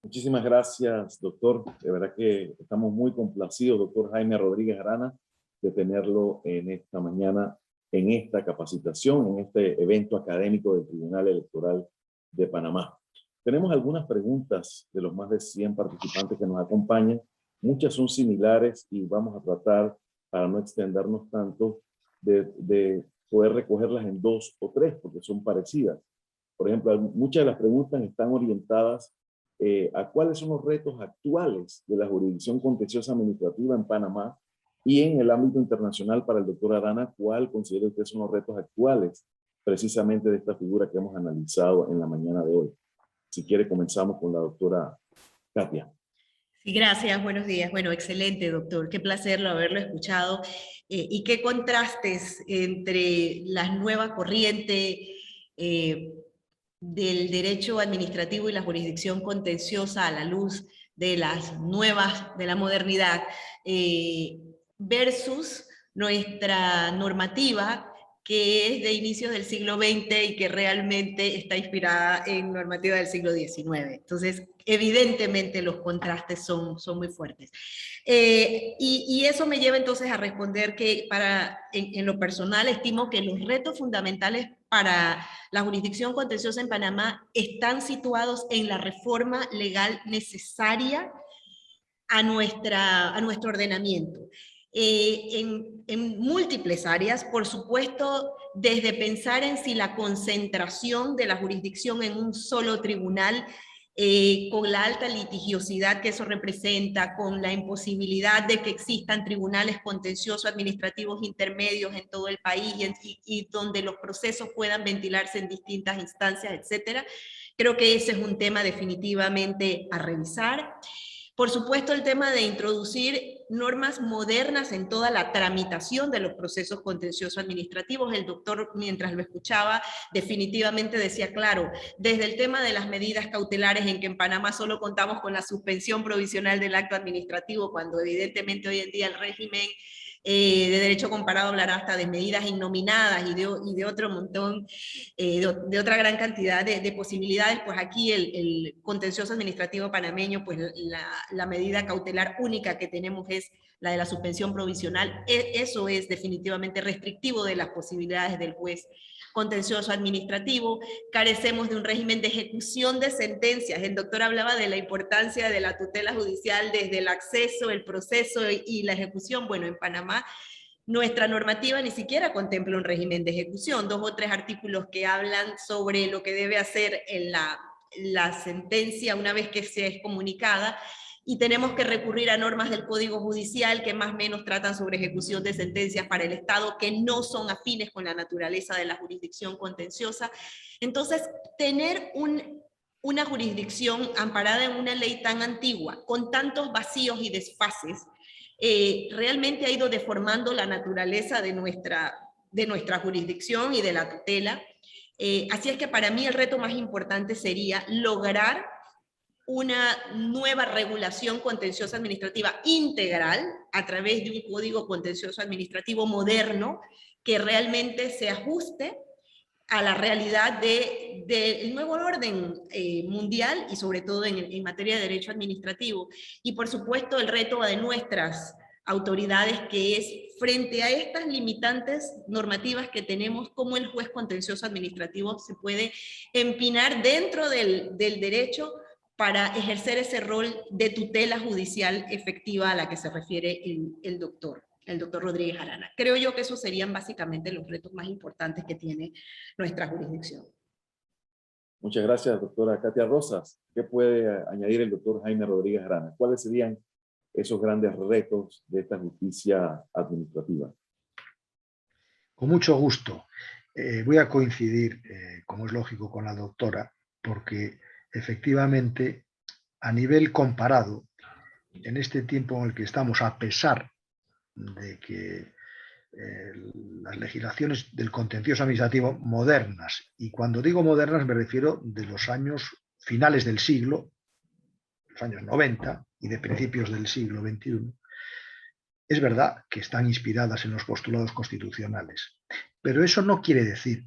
Speaker 1: Muchísimas gracias, doctor. De verdad que estamos muy complacidos, doctor Jaime Rodríguez Arana, de tenerlo en esta mañana, en esta capacitación, en este evento académico del Tribunal Electoral de Panamá. Tenemos algunas preguntas de los más de 100 participantes que nos acompañan. Muchas son similares y vamos a tratar, para no extendernos tanto, de poder recogerlas en 2 o 3, porque son parecidas. Por ejemplo, muchas de las preguntas están orientadas a cuáles son los retos actuales de la jurisdicción contenciosa administrativa en Panamá y en el ámbito internacional. Para el doctor Arana, ¿cuál considera usted son los retos actuales precisamente de esta figura que hemos analizado en la mañana de hoy? Si quiere, comenzamos con la doctora Katia.
Speaker 2: Sí, gracias, buenos días. Bueno, excelente, doctor. Qué placer haberlo escuchado. Y qué contrastes entre la nueva corriente del derecho administrativo y la jurisdicción contenciosa a la luz de las nuevas, de la modernidad, versus nuestra normativa, que es de inicios del siglo XX y que realmente está inspirada en normativa del siglo XIX. Entonces, evidentemente los contrastes son muy fuertes. Y eso me lleva entonces a responder que en lo personal estimo que los retos fundamentales para la jurisdicción contenciosa en Panamá están situados en la reforma legal necesaria a nuestro ordenamiento. En múltiples áreas, por supuesto, desde pensar en si la concentración de la jurisdicción en un solo tribunal, con la alta litigiosidad que eso representa, con la imposibilidad de que existan tribunales contenciosos administrativos intermedios en todo el país y donde los procesos puedan ventilarse en distintas instancias, etcétera. Creo que ese es un tema definitivamente a revisar. Por supuesto, el tema de introducir normas modernas en toda la tramitación de los procesos contenciosos administrativos. El doctor, mientras lo escuchaba, definitivamente decía, claro, desde el tema de las medidas cautelares, en que en Panamá solo contamos con la suspensión provisional del acto administrativo, cuando evidentemente hoy en día el régimen de derecho comparado hablará hasta de medidas innominadas y de otro montón, de otra gran cantidad de posibilidades. Pues aquí el contencioso administrativo panameño, pues la medida cautelar única que tenemos es la de la suspensión provisional. Eso es definitivamente restrictivo de las posibilidades del juez contencioso administrativo, carecemos de un régimen de ejecución de sentencias. El doctor hablaba de la importancia de la tutela judicial desde el acceso, el proceso y la ejecución. Bueno, en Panamá nuestra normativa ni siquiera contempla un régimen de ejecución, 2 o 3 artículos que hablan sobre lo que debe hacer en la sentencia una vez que se es comunicada, y tenemos que recurrir a normas del Código Judicial que más o menos tratan sobre ejecución de sentencias para el Estado que no son afines con la naturaleza de la jurisdicción contenciosa. Entonces, tener una jurisdicción amparada en una ley tan antigua, con tantos vacíos y desfases, realmente ha ido deformando la naturaleza de nuestra jurisdicción y de la tutela. Así es que para mí el reto más importante sería lograr una nueva regulación contenciosa administrativa integral a través de un código contencioso administrativo moderno que realmente se ajuste a la realidad del nuevo orden mundial y sobre todo en materia de derecho administrativo. Y por supuesto el reto de nuestras autoridades, que es frente a estas limitantes normativas que tenemos, cómo el juez contencioso administrativo se puede empinar dentro del derecho para ejercer ese rol de tutela judicial efectiva a la que se refiere el doctor Rodríguez Arana. Creo yo que esos serían básicamente los retos más importantes que tiene nuestra jurisdicción.
Speaker 1: Muchas gracias, doctora Katia Rosas. ¿Qué puede añadir el doctor Jaime Rodríguez Arana? ¿Cuáles serían esos grandes retos de esta justicia administrativa?
Speaker 3: Con mucho gusto. Voy a coincidir, como es lógico, con la doctora, porque efectivamente, a nivel comparado, en este tiempo en el que estamos, a pesar de que las legislaciones del contencioso administrativo modernas, y cuando digo modernas me refiero de los años finales del siglo, los años 90 y de principios del siglo XXI, es verdad que están inspiradas en los postulados constitucionales, pero eso no quiere decir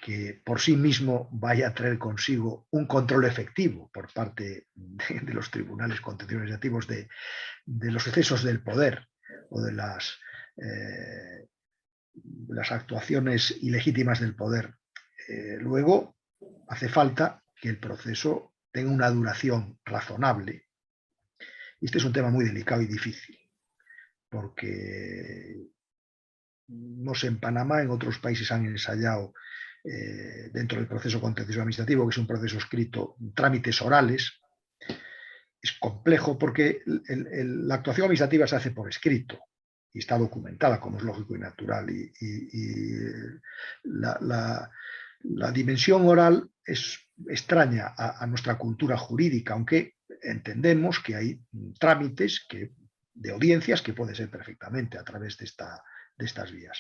Speaker 3: que por sí mismo vaya a traer consigo un control efectivo por parte de los tribunales contenciosos administrativos de los excesos del poder o de las actuaciones ilegítimas del poder. Luego, hace falta que el proceso tenga una duración razonable. Este es un tema muy delicado y difícil, porque, no sé, en Panamá, en otros países han ensayado dentro del proceso contencioso administrativo, que es un proceso escrito, trámites orales. Es complejo porque la actuación administrativa se hace por escrito y está documentada, como es lógico y natural. La dimensión oral es extraña a nuestra cultura jurídica, aunque entendemos que hay trámites de audiencias que puede ser perfectamente a través de estas vías.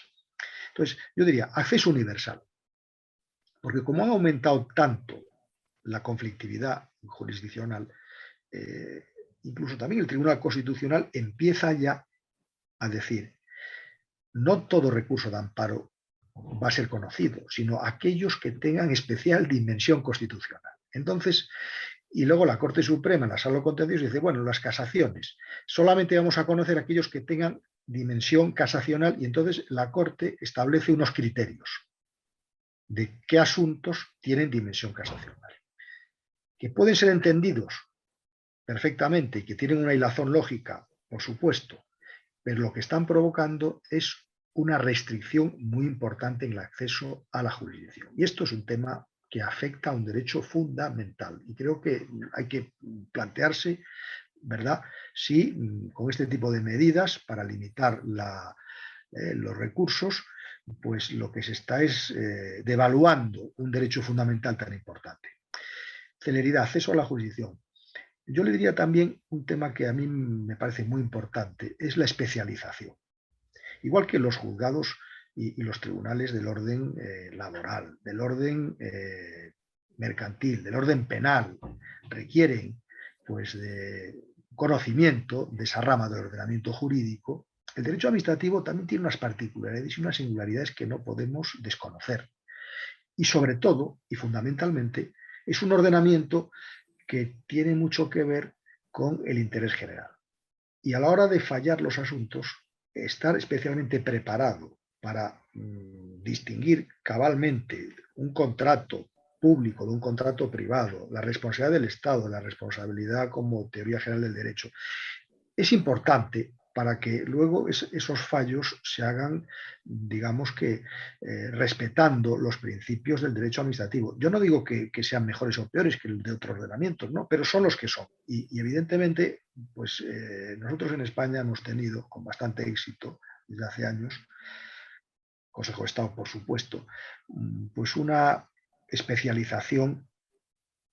Speaker 3: Entonces, yo diría acceso universal, porque como ha aumentado tanto la conflictividad jurisdiccional, incluso también el Tribunal Constitucional empieza ya a decir, no todo recurso de amparo va a ser conocido, sino aquellos que tengan especial dimensión constitucional. Entonces, y luego la Corte Suprema, en la Sala Contencioso, dice, bueno, las casaciones, solamente vamos a conocer aquellos que tengan dimensión casacional, y entonces la Corte establece unos criterios de qué asuntos tienen dimensión casacional, que pueden ser entendidos perfectamente y que tienen una hilazón lógica, por supuesto, pero lo que están provocando es una restricción muy importante en el acceso a la jurisdicción. Y esto es un tema que afecta a un derecho fundamental. Y creo que hay que plantearse, ¿verdad?, si con este tipo de medidas para limitar los recursos, pues lo que se está es devaluando un derecho fundamental tan importante. Celeridad, acceso a la jurisdicción. Yo le diría también un tema que a mí me parece muy importante, es la especialización. Igual que los juzgados y los tribunales del orden laboral, del orden mercantil, del orden penal, requieren pues de conocimiento de esa rama del ordenamiento jurídico, el derecho administrativo también tiene unas particularidades y unas singularidades que no podemos desconocer. Y sobre todo, y fundamentalmente, es un ordenamiento que tiene mucho que ver con el interés general. Y a la hora de fallar los asuntos, estar especialmente preparado para distinguir cabalmente un contrato público de un contrato privado, la responsabilidad del Estado, la responsabilidad como teoría general del derecho, es importante para que luego esos fallos se hagan, digamos que, respetando los principios del derecho administrativo. Yo no digo que sean mejores o peores que el de otros ordenamientos, ¿no? Pero son los que son. Y evidentemente, pues nosotros en España hemos tenido, con bastante éxito desde hace años, Consejo de Estado, por supuesto, pues una especialización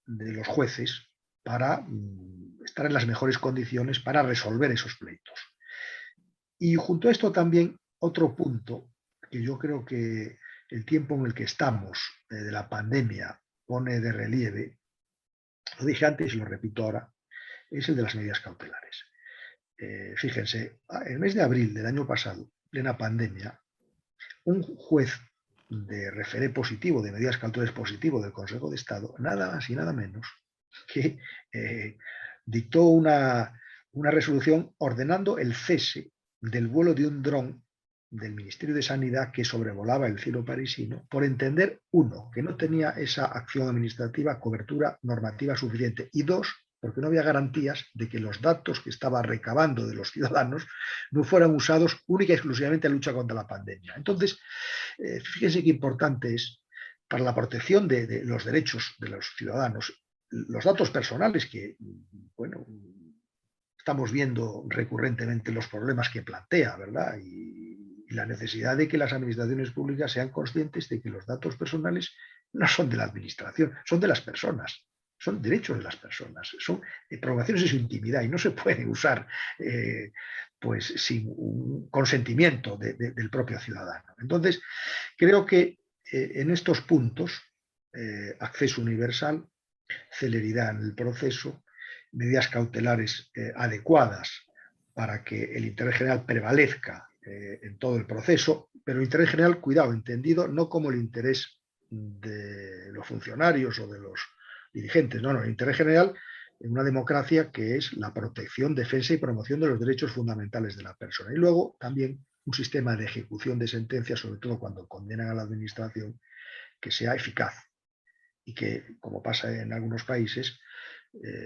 Speaker 3: de los jueces para estar en las mejores condiciones para resolver esos pleitos. Y junto a esto también otro punto que yo creo que el tiempo en el que estamos de la pandemia pone de relieve, lo dije antes y lo repito ahora, es el de las medidas cautelares. Fíjense, en el mes de abril del año pasado, plena pandemia, un juez de referé positivo, de medidas cautelares positivo del Consejo de Estado, nada más y nada menos que dictó una resolución ordenando el cese del vuelo de un dron del Ministerio de Sanidad que sobrevolaba el cielo parisino, por entender, uno, que no tenía esa acción administrativa cobertura normativa suficiente, y dos, porque no había garantías de que los datos que estaba recabando de los ciudadanos no fueran usados única y exclusivamente en lucha contra la pandemia. Entonces, fíjense qué importante es para la protección de los derechos de los ciudadanos los datos personales que, bueno, estamos viendo recurrentemente los problemas que plantea, ¿verdad? Y la necesidad de que las administraciones públicas sean conscientes de que los datos personales no son de la administración, son de las personas, son derechos de las personas, son prolongaciones de su intimidad y no se puede usar pues sin un consentimiento del propio ciudadano. Entonces, creo que en estos puntos, acceso universal, celeridad en el proceso, medidas cautelares adecuadas para que el interés general prevalezca en todo el proceso, pero el interés general, cuidado, entendido no como el interés de los funcionarios o de los dirigentes, no, el interés general en una democracia que es la protección, defensa y promoción de los derechos fundamentales de la persona. Y luego también un sistema de ejecución de sentencias, sobre todo cuando condenan a la administración, que sea eficaz y que, como pasa en algunos países,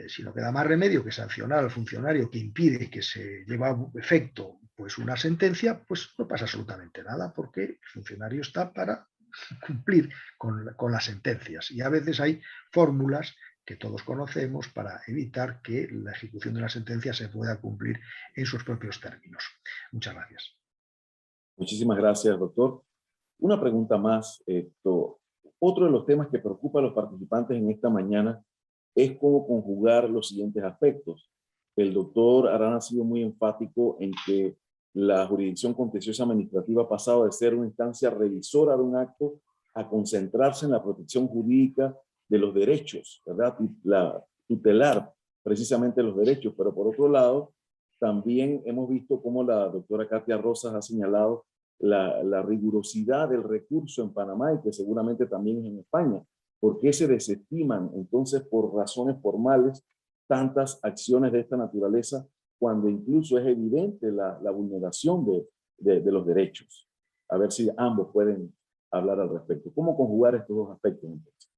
Speaker 3: si no queda más remedio que sancionar al funcionario que impide que se lleve a efecto pues una sentencia, pues no pasa absolutamente nada, porque el funcionario está para cumplir con las sentencias. Y a veces hay fórmulas que todos conocemos para evitar que la ejecución de una sentencia se pueda cumplir en sus propios términos. Muchas gracias.
Speaker 1: Muchísimas gracias, doctor. Una pregunta más. Otro de los temas que preocupa a los participantes en esta mañana es cómo conjugar los siguientes aspectos. El doctor Arana ha sido muy enfático en que la jurisdicción contenciosa administrativa ha pasado de ser una instancia revisora de un acto a concentrarse en la protección jurídica de los derechos, ¿verdad? Tutelar precisamente los derechos, pero por otro lado, también hemos visto cómo la doctora Katia Rosas ha señalado la rigurosidad del recurso en Panamá y que seguramente también es en España. ¿Por qué se desestiman entonces por razones formales tantas acciones de esta naturaleza cuando incluso es evidente la vulneración de los derechos? A ver si ambos pueden hablar al respecto. ¿Cómo conjugar estos dos aspectos entonces?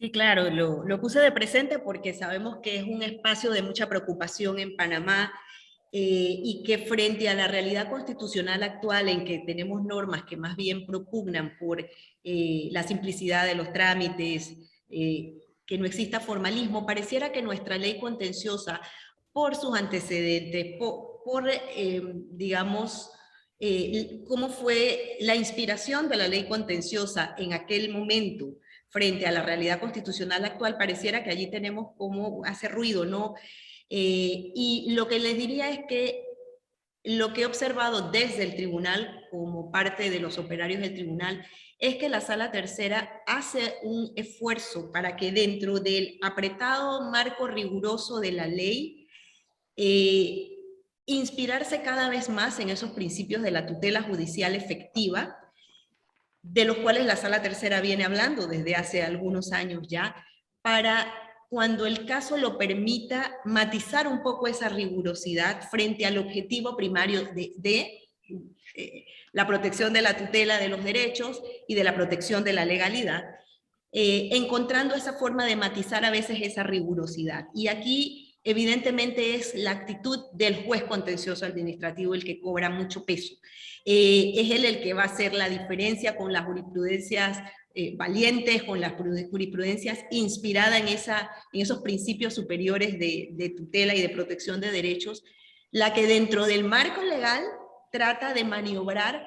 Speaker 2: Sí, claro, lo puse de presente porque sabemos que es un espacio de mucha preocupación en Panamá y que frente a la realidad constitucional actual en que tenemos normas que más bien propugnan por la simplicidad de los trámites, que no exista formalismo, pareciera que nuestra ley contenciosa, por sus antecedentes, digamos, cómo fue la inspiración de la ley contenciosa en aquel momento, frente a la realidad constitucional actual, pareciera que allí tenemos como hace ruido, ¿no? Y lo que les diría es que lo que he observado desde el tribunal, como parte de los operarios del tribunal, es que la Sala Tercera hace un esfuerzo para que dentro del apretado marco riguroso de la ley, inspirarse cada vez más en esos principios de la tutela judicial efectiva, de los cuales la Sala Tercera viene hablando desde hace algunos años ya, para cuando el caso lo permita matizar un poco esa rigurosidad frente al objetivo primario de la protección de la tutela de los derechos y de la protección de la legalidad, encontrando esa forma de matizar a veces esa rigurosidad. Y aquí, evidentemente, es la actitud del juez contencioso administrativo el que cobra mucho peso. Es él el que va a hacer la diferencia con las jurisprudencias valientes, con las jurisprudencias inspiradas en esos principios superiores de tutela y de protección de derechos, la que dentro del marco legal trata de maniobrar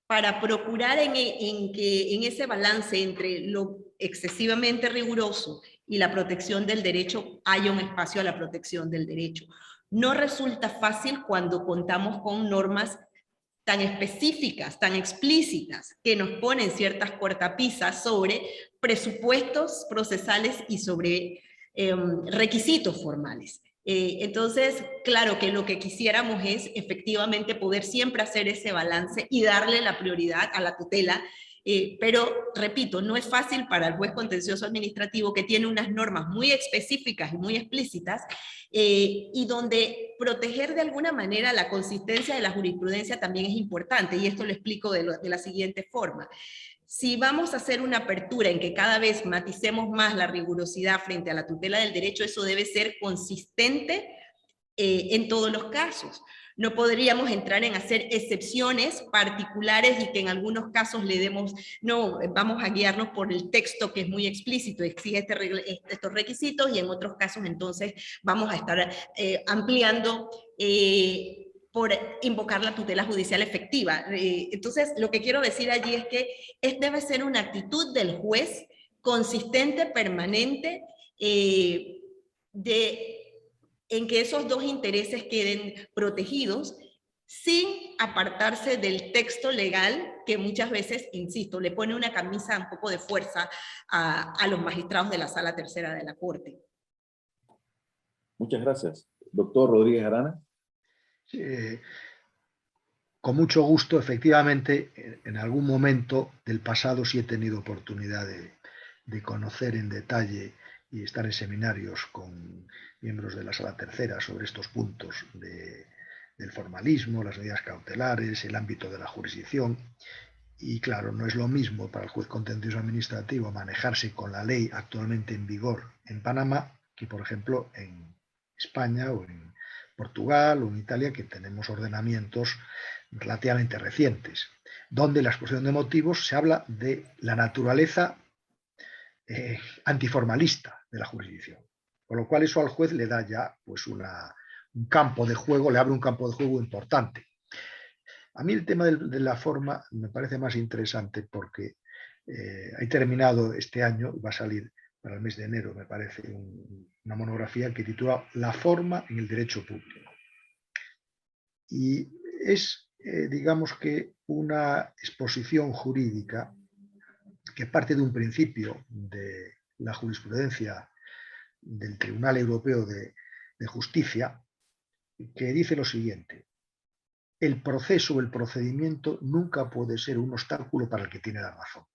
Speaker 2: para procurar en ese balance entre lo excesivamente riguroso y la protección del derecho haya un espacio a la protección del derecho. No resulta fácil cuando contamos con normas tan específicas, tan explícitas, que nos ponen ciertas cortapisas sobre presupuestos procesales y sobre requisitos formales. Entonces, claro que lo que quisiéramos es efectivamente poder siempre hacer ese balance y darle la prioridad a la tutela, pero repito, no es fácil para el juez contencioso administrativo, que tiene unas normas muy específicas y muy explícitas, y donde proteger de alguna manera la consistencia de la jurisprudencia también es importante, y esto lo explico de la siguiente forma. Si vamos a hacer una apertura en que cada vez maticemos más la rigurosidad frente a la tutela del derecho, eso debe ser consistente en todos los casos. No podríamos entrar en hacer excepciones particulares y que en algunos casos le demos, no, vamos a guiarnos por el texto que es muy explícito, exige estos requisitos, y en otros casos entonces vamos a estar ampliando por invocar la tutela judicial efectiva. Entonces, lo que quiero decir allí es que debe ser una actitud del juez consistente, permanente, en que esos dos intereses queden protegidos sin apartarse del texto legal que muchas veces, insisto, le pone una camisa un poco de fuerza a los magistrados de la Sala Tercera de la Corte.
Speaker 1: Muchas gracias. Doctor Rodríguez Arana.
Speaker 3: Sí, con mucho gusto, efectivamente, en algún momento del pasado sí he tenido oportunidad de conocer en detalle y estar en seminarios con miembros de la Sala Tercera sobre estos puntos del formalismo, las medidas cautelares, el ámbito de la jurisdicción. Y claro, no es lo mismo para el juez contencioso administrativo manejarse con la ley actualmente en vigor en Panamá que, por ejemplo, en España o en Portugal o en Italia, que tenemos ordenamientos relativamente recientes, donde en la exposición de motivos se habla de la naturaleza antiformalista de la jurisdicción. Con lo cual eso al juez le da ya pues un campo de juego, le abre un campo de juego importante. A mí el tema de la forma me parece más interesante porque he terminado este año, va a salir para el mes de enero, me parece, una monografía que titula La forma en el derecho público. Y es, digamos que, una exposición jurídica que parte de un principio de la jurisprudencia del Tribunal Europeo de Justicia, que dice lo siguiente: el proceso o el procedimiento nunca puede ser un obstáculo para el que tiene la razón.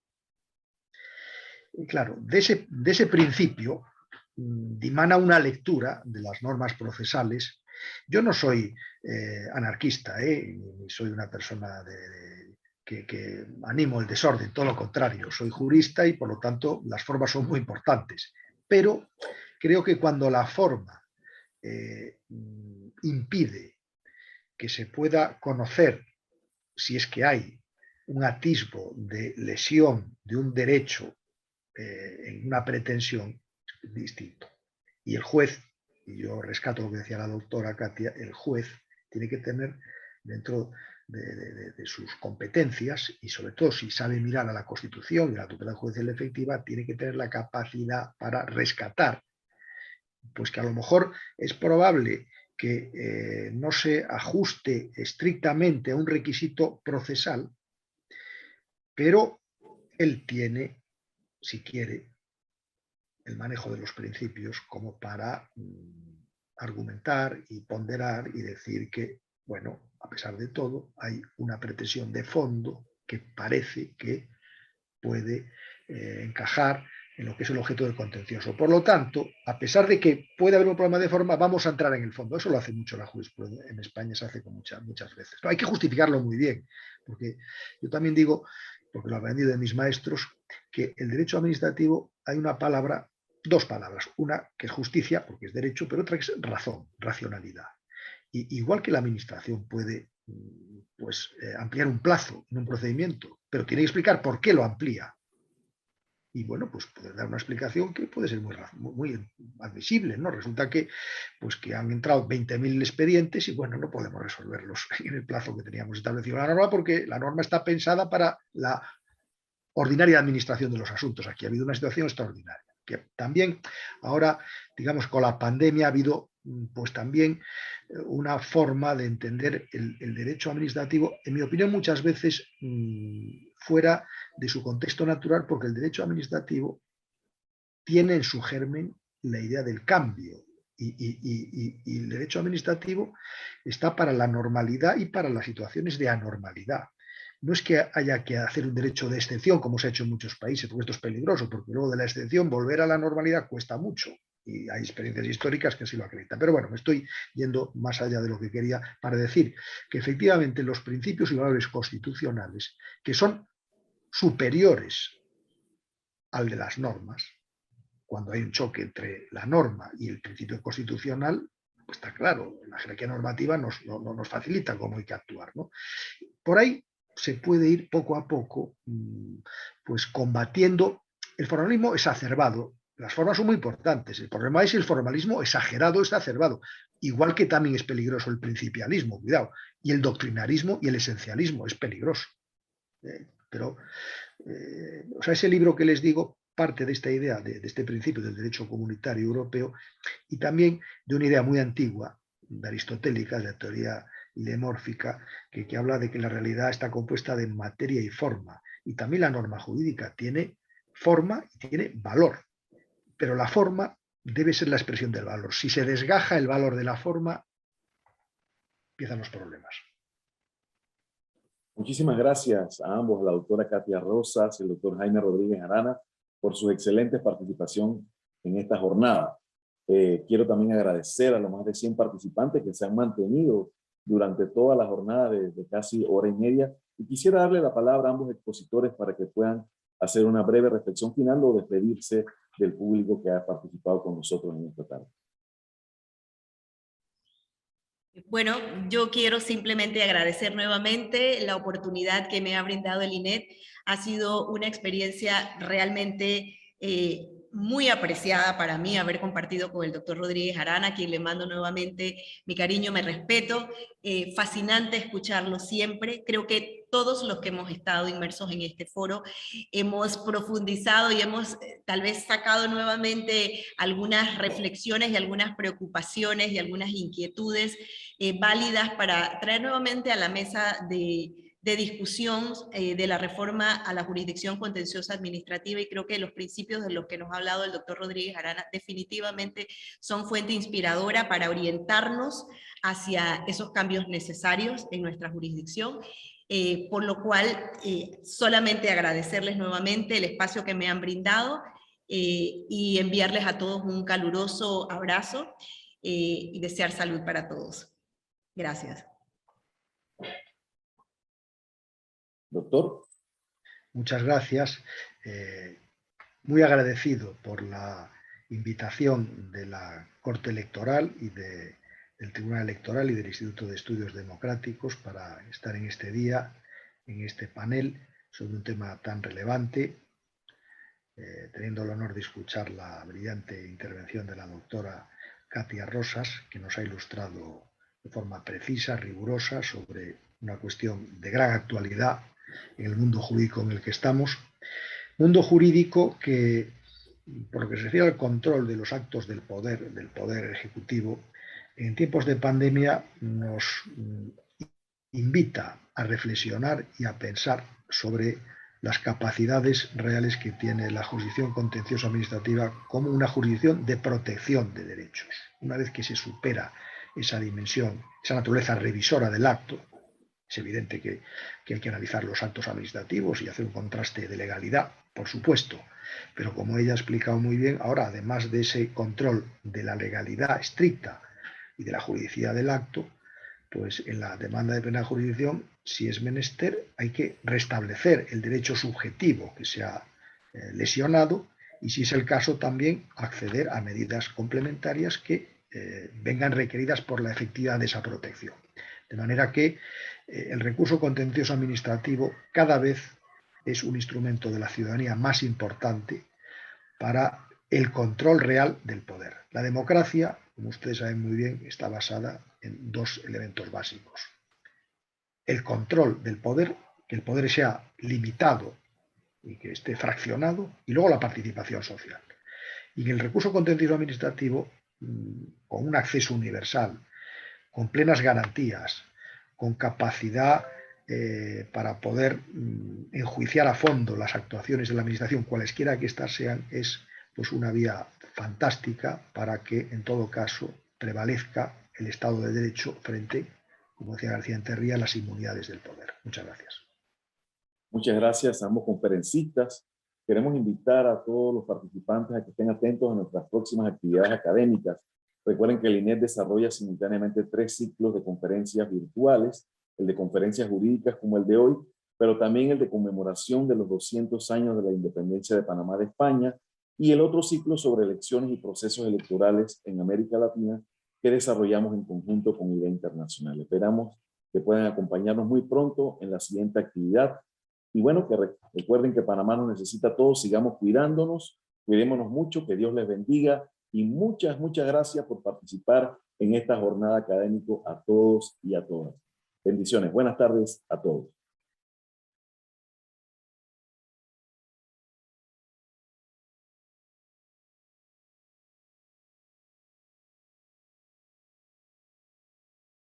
Speaker 3: Y claro, de ese principio dimana una lectura de las normas procesales. Yo no soy anarquista, ni soy una persona que animo el desorden, todo lo contrario, soy jurista y por lo tanto las formas son muy importantes, pero creo que cuando la forma impide que se pueda conocer si es que hay un atisbo de lesión de un derecho en una pretensión, es distinto. Y el juez, y yo rescato lo que decía la doctora Katia, el juez tiene que tener dentro de sus competencias, y sobre todo si sabe mirar a la Constitución y a la tutela judicial efectiva, tiene que tener la capacidad para rescatar, pues que a lo mejor es probable que no se ajuste estrictamente a un requisito procesal, pero él tiene, si quiere, el manejo de los principios como para argumentar y ponderar y decir que, bueno, a pesar de todo, hay una pretensión de fondo que parece que puede encajar en lo que es el objeto del contencioso. Por lo tanto, a pesar de que puede haber un problema de forma, vamos a entrar en el fondo. Eso lo hace mucho la jurisprudencia en España, se hace con muchas veces. Pero hay que justificarlo muy bien, porque yo también digo, porque lo he aprendido de mis maestros, que el derecho administrativo hay una palabra, dos palabras, una que es justicia, porque es derecho, pero otra que es razón, racionalidad. Y igual que la administración puede ampliar un plazo en un procedimiento, pero tiene que explicar por qué lo amplía. Y bueno, pues poder dar una explicación que puede ser muy admisible, ¿no? Resulta que han entrado 20.000 expedientes y bueno, no podemos resolverlos en el plazo que teníamos establecido en la norma, porque la norma está pensada para la ordinaria administración de los asuntos. Aquí ha habido una situación extraordinaria, que también ahora, digamos, con la pandemia ha habido pues también una forma de entender el derecho administrativo, en mi opinión, muchas veces fuera de su contexto natural, porque el derecho administrativo tiene en su germen la idea del cambio. Y el derecho administrativo está para la normalidad y para las situaciones de anormalidad. No es que haya que hacer un derecho de excepción, como se ha hecho en muchos países, porque esto es peligroso, porque luego de la excepción volver a la normalidad cuesta mucho. Y hay experiencias históricas que así lo acreditan. Pero bueno, me estoy yendo más allá de lo que quería para decir que efectivamente los principios y valores constitucionales, que son superiores al de las normas, cuando hay un choque entre la norma y el principio constitucional, pues está claro, la jerarquía normativa nos facilita cómo hay que actuar, ¿no? Por ahí se puede ir poco a poco pues combatiendo el formalismo exacerbado. Las formas son muy importantes. El problema es el formalismo exagerado, exacerbado. Igual que también es peligroso el principialismo, cuidado. Y el doctrinarismo y el esencialismo es peligroso. Pero ese libro que les digo parte de esta idea, de este principio del derecho comunitario europeo y también de una idea muy antigua, de aristotélica, de la teoría ilemórfica, que habla de que la realidad está compuesta de materia y forma. Y también la norma jurídica tiene forma y tiene valor. Pero la forma debe ser la expresión del valor. Si se desgaja el valor de la forma, empiezan los problemas.
Speaker 1: Muchísimas gracias a ambos, la doctora Katia Rosas y el doctor Jaime Rodríguez Arana, por su excelente participación en esta jornada. Quiero también agradecer a los más de 100 participantes que se han mantenido durante toda la jornada de casi hora y media. Y quisiera darle la palabra a ambos expositores para que puedan hacer una breve reflexión final o despedirse del público que ha participado con nosotros en esta tarde.
Speaker 2: Bueno, yo quiero simplemente agradecer nuevamente la oportunidad que me ha brindado el INET. Ha sido una experiencia realmente muy apreciada para mí haber compartido con el doctor Rodríguez Arana, a quien le mando nuevamente mi cariño, mi respeto. Fascinante escucharlo siempre. Creo que todos los que hemos estado inmersos en este foro hemos profundizado y hemos tal vez sacado nuevamente algunas reflexiones y algunas preocupaciones y algunas inquietudes válidas para traer nuevamente a la mesa de discusión de la reforma a la jurisdicción contenciosa administrativa, y creo que los principios de los que nos ha hablado el doctor Rodríguez Arana definitivamente son fuente inspiradora para orientarnos hacia esos cambios necesarios en nuestra jurisdicción. Por lo cual, solamente agradecerles nuevamente el espacio que me han brindado y enviarles a todos un caluroso abrazo y desear salud para todos. Gracias.
Speaker 1: Doctor.
Speaker 3: Muchas gracias. Muy agradecido por la invitación de la Corte Electoral y del Tribunal Electoral y del Instituto de Estudios Democráticos para estar en este día, en este panel, sobre un tema tan relevante, teniendo el honor de escuchar la brillante intervención de la doctora Katia Rosas, que nos ha ilustrado de forma precisa, rigurosa, sobre una cuestión de gran actualidad en el mundo jurídico en el que estamos. Mundo jurídico que, por lo que se refiere al control de los actos del poder ejecutivo, en tiempos de pandemia nos invita a reflexionar y a pensar sobre las capacidades reales que tiene la jurisdicción contenciosa administrativa como una jurisdicción de protección de derechos. Una vez que se supera esa dimensión, esa naturaleza revisora del acto, Es evidente que hay que analizar los actos administrativos y hacer un contraste de legalidad, por supuesto. Pero como ella ha explicado muy bien, ahora, además de ese control de la legalidad estricta y de la juridicidad del acto, pues en la demanda de plena jurisdicción, si es menester, hay que restablecer el derecho subjetivo que se ha lesionado y, si es el caso, también acceder a medidas complementarias que vengan requeridas por la efectividad de esa protección. De manera que el recurso contencioso administrativo cada vez es un instrumento de la ciudadanía más importante para el control real del poder. La democracia, como ustedes saben muy bien, está basada en dos elementos básicos. El control del poder, que el poder sea limitado y que esté fraccionado, y luego la participación social. Y en el recurso contencioso administrativo, con un acceso universal, con plenas garantías, con capacidad para poder enjuiciar a fondo las actuaciones de la administración, cualesquiera que éstas sean, es pues una vía fantástica para que, en todo caso, prevalezca el Estado de Derecho frente, como decía García Enterría, a las inmunidades del poder. Muchas gracias.
Speaker 1: Muchas gracias a ambos conferencistas. Queremos invitar a todos los participantes a que estén atentos a nuestras próximas actividades académicas. Recuerden que el INED desarrolla simultáneamente 3 ciclos de conferencias virtuales, el de conferencias jurídicas como el de hoy, pero también el de conmemoración de los 200 años de la independencia de Panamá de España, y el otro ciclo sobre elecciones y procesos electorales en América Latina que desarrollamos en conjunto con IDEA Internacional. Esperamos que puedan acompañarnos muy pronto en la siguiente actividad. Y bueno, que recuerden que Panamá nos necesita a todos, sigamos cuidándonos, cuidémonos mucho, que Dios les bendiga y muchas gracias por participar en esta jornada académica a todos y a todas. Bendiciones, buenas tardes a todos.